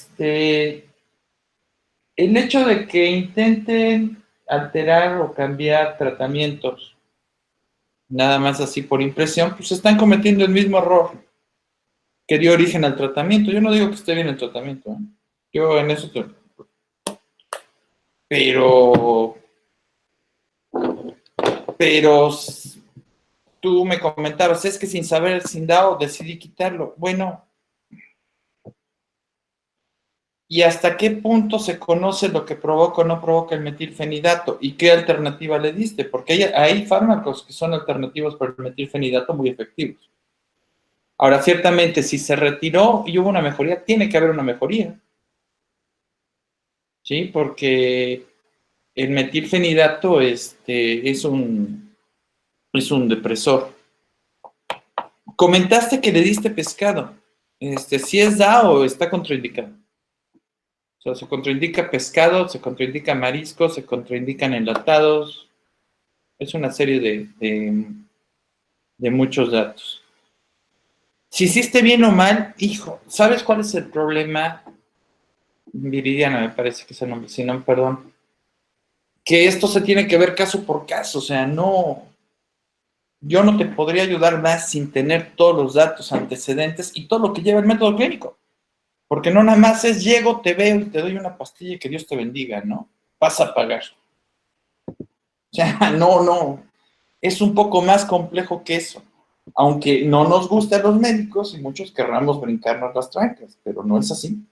hecho de que intenten alterar o cambiar tratamientos, nada más así por impresión, pues están cometiendo el mismo error que dio origen al tratamiento. Yo no digo que esté bien el tratamiento, ¿eh? Yo en eso estoy. Pero tú me comentabas, es que sin saber el SINDAO decidí quitarlo. Bueno, ¿y hasta qué punto se conoce lo que provoca o no provoca el metilfenidato? ¿Y qué alternativa le diste? Porque hay fármacos que son alternativos para el metilfenidato muy efectivos. Ahora, ciertamente, si se retiró y hubo una mejoría, tiene que haber una mejoría. ¿Sí? Porque el metilfenidato es un depresor. Comentaste que le diste pescado. ¿Si es DAO o está contraindicado? O sea, se contraindica pescado, se contraindica mariscos, se contraindican enlatados. Es una serie de muchos datos. Si hiciste bien o mal, hijo, ¿sabes cuál es el problema? Viridiana, me parece que es el nombre, si no, perdón. Que esto se tiene que ver caso por caso, o sea, no... Yo no te podría ayudar más sin tener todos los datos, antecedentes y todo lo que lleva el método clínico. Porque no nada más es llego, te veo y te doy una pastilla y que Dios te bendiga, ¿no? Vas a pagar. O sea, no. Es un poco más complejo que eso. Aunque no nos guste a los médicos y muchos querramos brincarnos las trancas, pero no es así.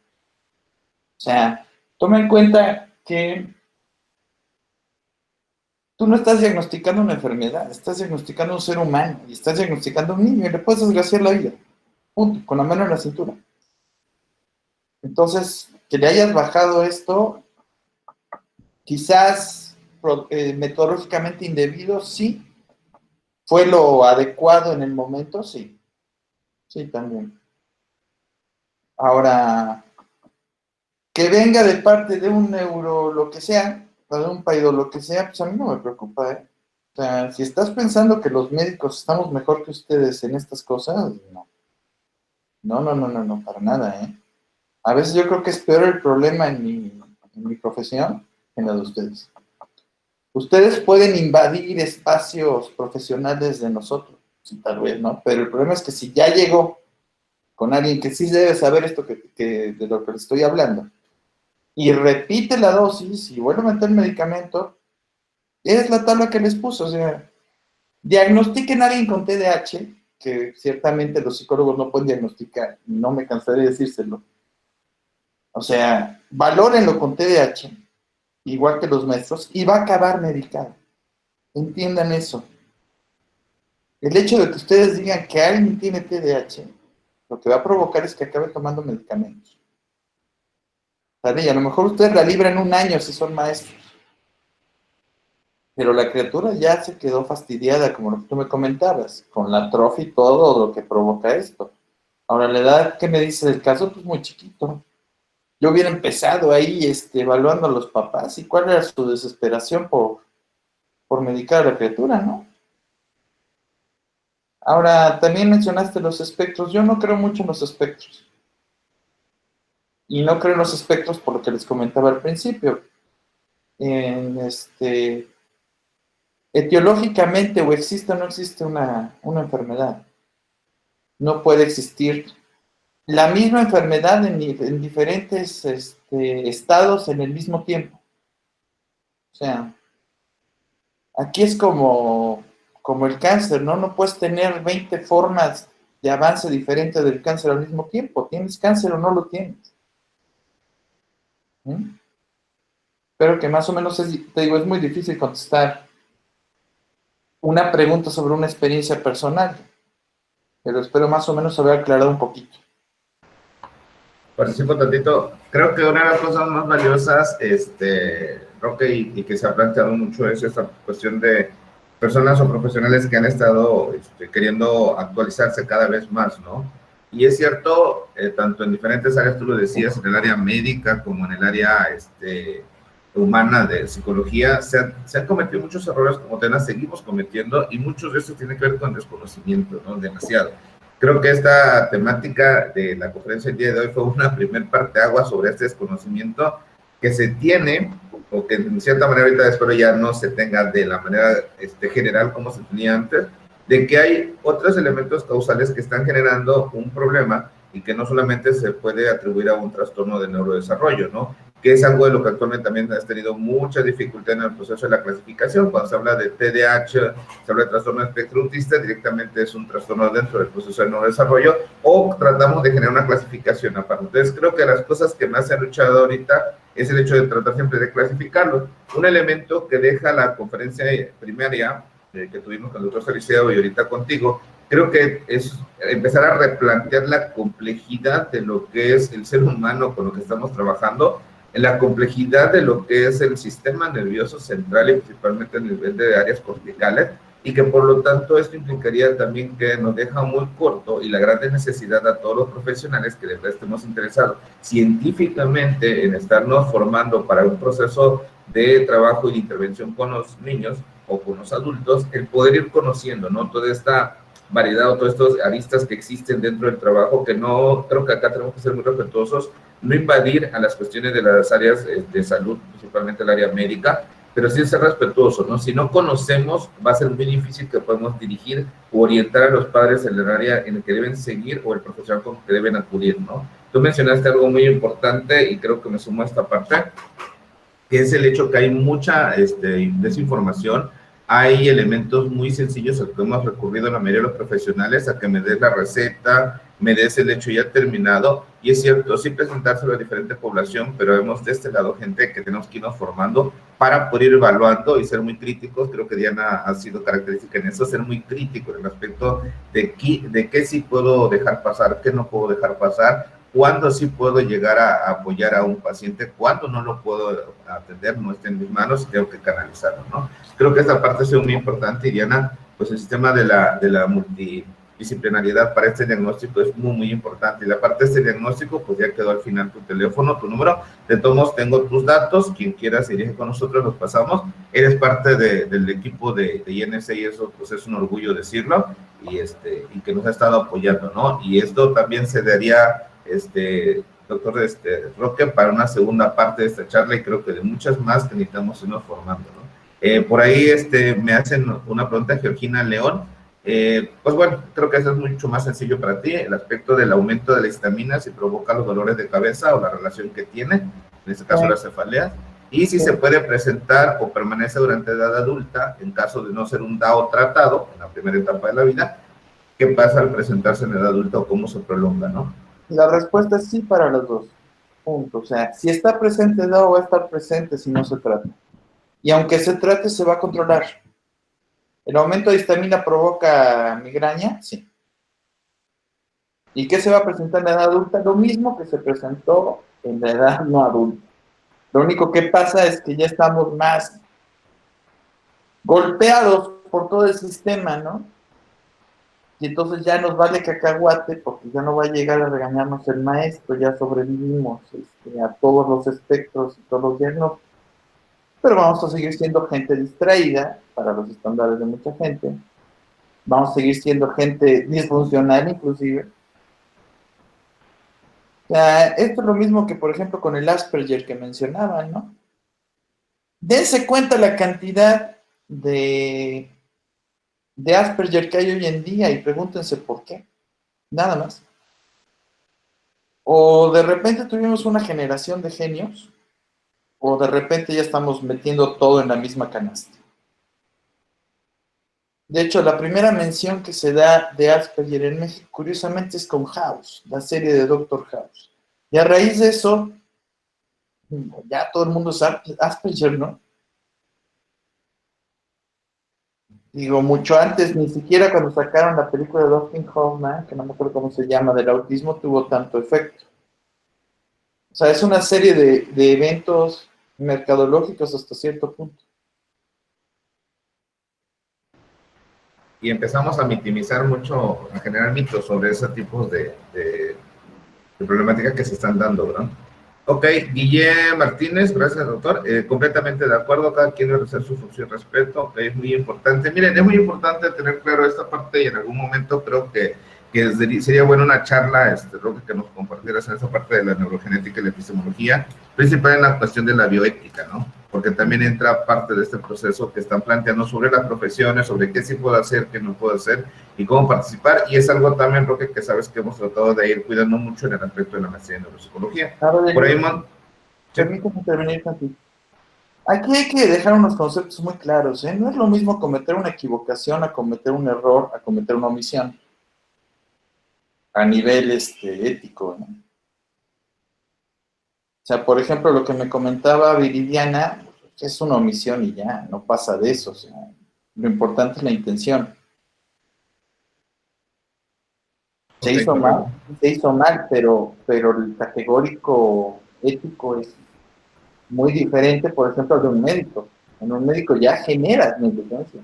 O sea, toma en cuenta que tú no estás diagnosticando una enfermedad, estás diagnosticando un ser humano y estás diagnosticando a un niño y le puedes desgraciar la vida. Punto, con la mano en la cintura. Entonces, que le hayas bajado esto, quizás metodológicamente indebido, sí. ¿Fue lo adecuado en el momento? Sí. Sí, también. Ahora, que venga de parte de un neuro, lo que sea, o de un paido, lo que sea, pues a mí no me preocupa, ¿eh? O sea, si estás pensando que los médicos estamos mejor que ustedes en estas cosas, no. No, para nada, ¿eh? A veces yo creo que es peor el problema en mi profesión que en la de ustedes. Ustedes pueden invadir espacios profesionales de nosotros, sí, tal vez, ¿no? Pero el problema es que si ya llegó con alguien que sí debe saber esto de lo que le estoy hablando, y repite la dosis y vuelve a meter el medicamento, es la tabla que les puso, o sea, diagnostiquen a alguien con TDAH, que ciertamente los psicólogos no pueden diagnosticar, no me cansaré de decírselo. O sea, valórenlo con TDAH, igual que los maestros, y va a acabar medicado. Entiendan eso. El hecho de que ustedes digan que alguien tiene TDAH, lo que va a provocar es que acabe tomando medicamentos. ¿Vale? Y a lo mejor ustedes la libran 1 año si son maestros. Pero la criatura ya se quedó fastidiada, como lo que tú me comentabas, con la atrofia y todo lo que provoca esto. Ahora, la edad que me dice del caso, pues muy chiquito. Yo hubiera empezado ahí evaluando a los papás y cuál era su desesperación por medicar a la criatura, ¿no? Ahora, también mencionaste los espectros. Yo no creo mucho en los espectros. Y no creo en los espectros por lo que les comentaba al principio. Etiológicamente, o existe o no existe una enfermedad. No puede existir la misma enfermedad en diferentes estados en el mismo tiempo. O sea, aquí es como el cáncer, ¿no? No puedes tener 20 formas de avance diferente del cáncer al mismo tiempo. ¿Tienes cáncer o no lo tienes? Pero que más o menos, te digo, es muy difícil contestar una pregunta sobre una experiencia personal. Pero espero más o menos haber aclarado un poquito. Participo tantito. Creo que una de las cosas más valiosas, Roque, y que se ha planteado mucho es esta cuestión de personas o profesionales que han estado queriendo actualizarse cada vez más, ¿no? Y es cierto, tanto en diferentes áreas, tú lo decías, en el área médica como en el área humana de psicología, se han cometido muchos errores como temas, seguimos cometiendo, y muchos de estos tienen que ver con desconocimiento, ¿no? Demasiado. Creo que esta temática de la conferencia del día de hoy fue una primer parteaguas sobre este desconocimiento que se tiene, o que en cierta manera ahorita espero ya no se tenga de la manera general como se tenía antes, de que hay otros elementos causales que están generando un problema y que no solamente se puede atribuir a un trastorno de neurodesarrollo, ¿no? Que es algo de lo que actualmente también has tenido mucha dificultad en el proceso de la clasificación. Cuando se habla de TDAH, se habla de trastorno de espectro autista, directamente es un trastorno dentro del proceso de neurodesarrollo, o tratamos de generar una clasificación aparte. Entonces, creo que las cosas que más se han luchado ahorita es el hecho de tratar siempre de clasificarlo. Un elemento que deja la conferencia primaria que tuvimos con el doctor Salicido y ahorita contigo, creo que es empezar a replantear la complejidad de lo que es el ser humano con lo que estamos trabajando, en la complejidad de lo que es el sistema nervioso central y principalmente a nivel de áreas corticales, y que por lo tanto esto implicaría también que nos deja muy corto y la gran necesidad a todos los profesionales que de verdad estemos interesados científicamente en estarnos formando para un proceso de trabajo y de intervención con los niños o con los adultos, el poder ir conociendo, ¿no? Toda esta variedad o todos estos aristas que existen dentro del trabajo, que no, creo que acá tenemos que ser muy respetuosos, no invadir a las cuestiones de las áreas de salud, principalmente el área médica, pero sí ser respetuoso, ¿no? Si no conocemos, va a ser muy difícil que podamos dirigir o orientar a los padres en el área en el que deben seguir o el profesional con el que deben acudir, ¿no? Tú mencionaste algo muy importante y creo que me sumo a esta parte, que es el hecho que hay mucha desinformación. Hay elementos muy sencillos a los que hemos recurrido la mayoría de los profesionales, a que me des la receta, me des el hecho ya terminado, y es cierto, sí presentárselo a diferente población, pero hemos de este lado gente que tenemos que irnos formando para poder ir evaluando y ser muy críticos. Creo que Diana ha sido característica en eso, ser muy crítico en el aspecto de qué sí puedo dejar pasar, qué no puedo dejar pasar, cuándo sí puedo llegar a apoyar a un paciente, cuándo no lo puedo atender, no está en mis manos y tengo que canalizarlo, ¿no? Creo que esta parte es muy importante, y Diana, pues el sistema de la multidisciplinariedad para este diagnóstico es muy, muy importante. Y la parte de este diagnóstico, pues ya quedó al final tu teléfono, tu número. De todos modos, tengo tus datos, quien quiera se dirige con nosotros, los pasamos. Eres parte del equipo de INC y eso pues es un orgullo decirlo, y que nos ha estado apoyando, ¿no? Y esto también se daría, doctor Roque, para una segunda parte de esta charla, y creo que de muchas más que necesitamos irnos formando, ¿no? Por ahí me hacen una pregunta, Georgina León. Pues bueno, creo que eso es mucho más sencillo para ti, el aspecto del aumento de la histamina, si provoca los dolores de cabeza o la relación que tiene, en este caso las cefaleas, y si se puede presentar o permanece durante edad adulta, en caso de no ser un DAO tratado en la primera etapa de la vida. ¿Qué pasa al presentarse en edad adulta o cómo se prolonga, no? La respuesta es sí para los dos. punto. O sea, si está presente DAO, va a estar presente si no se trata. Y aunque se trate, se va a controlar. ¿El aumento de histamina provoca migraña? Sí. ¿Y qué se va a presentar en la edad adulta? Lo mismo que se presentó en la edad no adulta. Lo único que pasa es que ya estamos más golpeados por todo el sistema, ¿no? Y entonces ya nos vale cacahuate porque ya no va a llegar a regañarnos el maestro, ya sobrevivimos a todos los espectros y todos los diagnósticos. Pero vamos a seguir siendo gente distraída para los estándares de mucha gente. Vamos a seguir siendo gente disfuncional inclusive. O sea, esto es lo mismo que, por ejemplo, con el Asperger que mencionaban, ¿no? Dense cuenta la cantidad de Asperger que hay hoy en día y pregúntense por qué. Nada más. O de repente tuvimos una generación de genios, o de repente ya estamos metiendo todo en la misma canasta. De hecho, la primera mención que se da de Asperger en México, curiosamente, es con House, la serie de Doctor House. Y a raíz de eso, ya todo el mundo es Asperger, ¿no? Digo, mucho antes, ni siquiera cuando sacaron la película de Dustin Hoffman, que no me acuerdo cómo se llama, del autismo, tuvo tanto efecto. O sea, es una serie de eventos mercadológicos hasta cierto punto. Y empezamos a mitimizar mucho, a generar mitos sobre ese tipo de problemática que se están dando, ¿verdad? Ok, Guillén Martínez, gracias, doctor. Completamente de acuerdo, cada quien debe hacer su función, respeto, okay, es muy importante. Miren, es muy importante tener claro esta parte y en algún momento creo que sería bueno una charla, Roque, que nos compartieras en esa parte de la neurogenética y la epistemología, principal en la cuestión de la bioética, ¿no? Porque también entra parte de este proceso que están planteando sobre las profesiones, sobre qué sí puedo hacer, qué no puedo hacer y cómo participar. Y es algo también, Roque, que sabes que hemos tratado de ir cuidando mucho en el aspecto de la maestría en neuropsicología. Por ahí, permítame intervenir tantito. Aquí hay que dejar unos conceptos muy claros, ¿eh? No es lo mismo cometer una equivocación a cometer un error, a cometer una omisión. A nivel ético, ¿no? O sea, por ejemplo, lo que me comentaba Viridiana, es una omisión y ya, no pasa de eso. O sea, lo importante es la intención. Se hizo mal, pero el categórico ético es muy diferente, por ejemplo, de un médico. En un médico ya generas negligencia.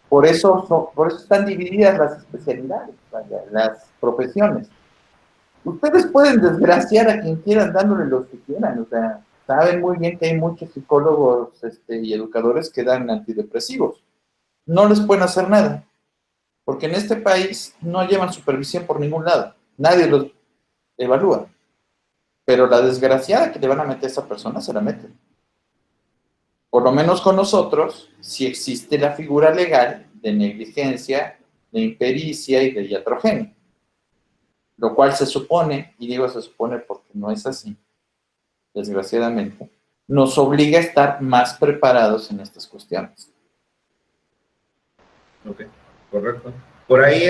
Por eso están divididas las especialidades, las profesiones. Ustedes pueden desgraciar a quien quieran dándole lo que quieran, o sea, saben muy bien que hay muchos psicólogos y educadores que dan antidepresivos. No les pueden hacer nada, porque en este país no llevan supervisión por ningún lado. Nadie los evalúa. Pero la desgraciada que le van a meter a esa persona, se la meten. Por lo menos con nosotros, si existe la figura legal de negligencia, de impericia y de iatrogenia. Lo cual se supone, y digo se supone porque no es así, desgraciadamente, nos obliga a estar más preparados en estas cuestiones. Ok, correcto. Por ahí,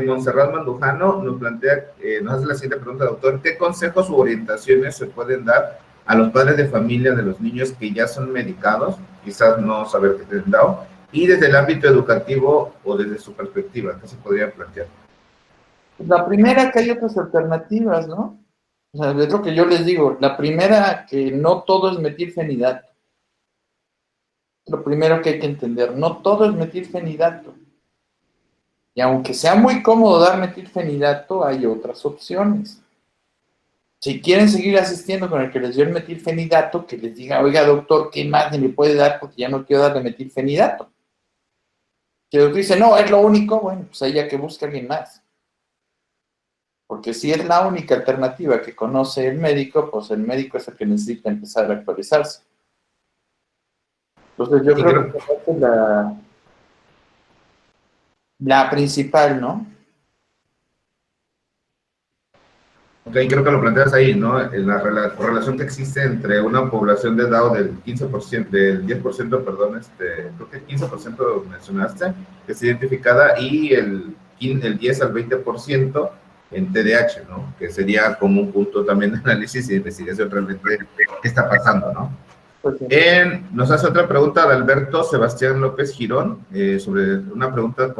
Montserrat Mandujano nos plantea, nos hace la siguiente pregunta, doctor: ¿qué consejos u orientaciones se pueden dar a los padres de familia de los niños que ya son medicados, quizás no saber qué tienen dado, y desde el ámbito educativo o desde su perspectiva, qué se podría plantear? La primera, que hay otras alternativas, ¿no? O sea, es lo que yo les digo. La primera, que no todo es metilfenidato. Lo primero que hay que entender, no todo es metilfenidato. Y aunque sea muy cómodo dar metilfenidato, hay otras opciones. Si quieren seguir asistiendo con el que les dio el metilfenidato, que les diga, oiga, doctor, ¿qué más le puede dar? Porque ya no quiero darle metilfenidato. Si el doctor dice, no, es lo único, bueno, pues ahí ya que busque a alguien más. Porque si es la única alternativa que conoce el médico, pues el médico es el que necesita empezar a actualizarse. Entonces yo creo que es la principal, ¿no? Ok, creo que lo planteas ahí, ¿no? En la relación que existe entre una población de DAO del 15%, del 10%, perdón, creo que el 15% mencionaste, que es identificada, y el 10 al 20% en TDAH, ¿no? Que sería como un punto también de análisis y de investigación realmente qué está pasando, ¿no? Pues sí. Nos hace otra pregunta de Alberto Sebastián López Girón, sobre una pregunta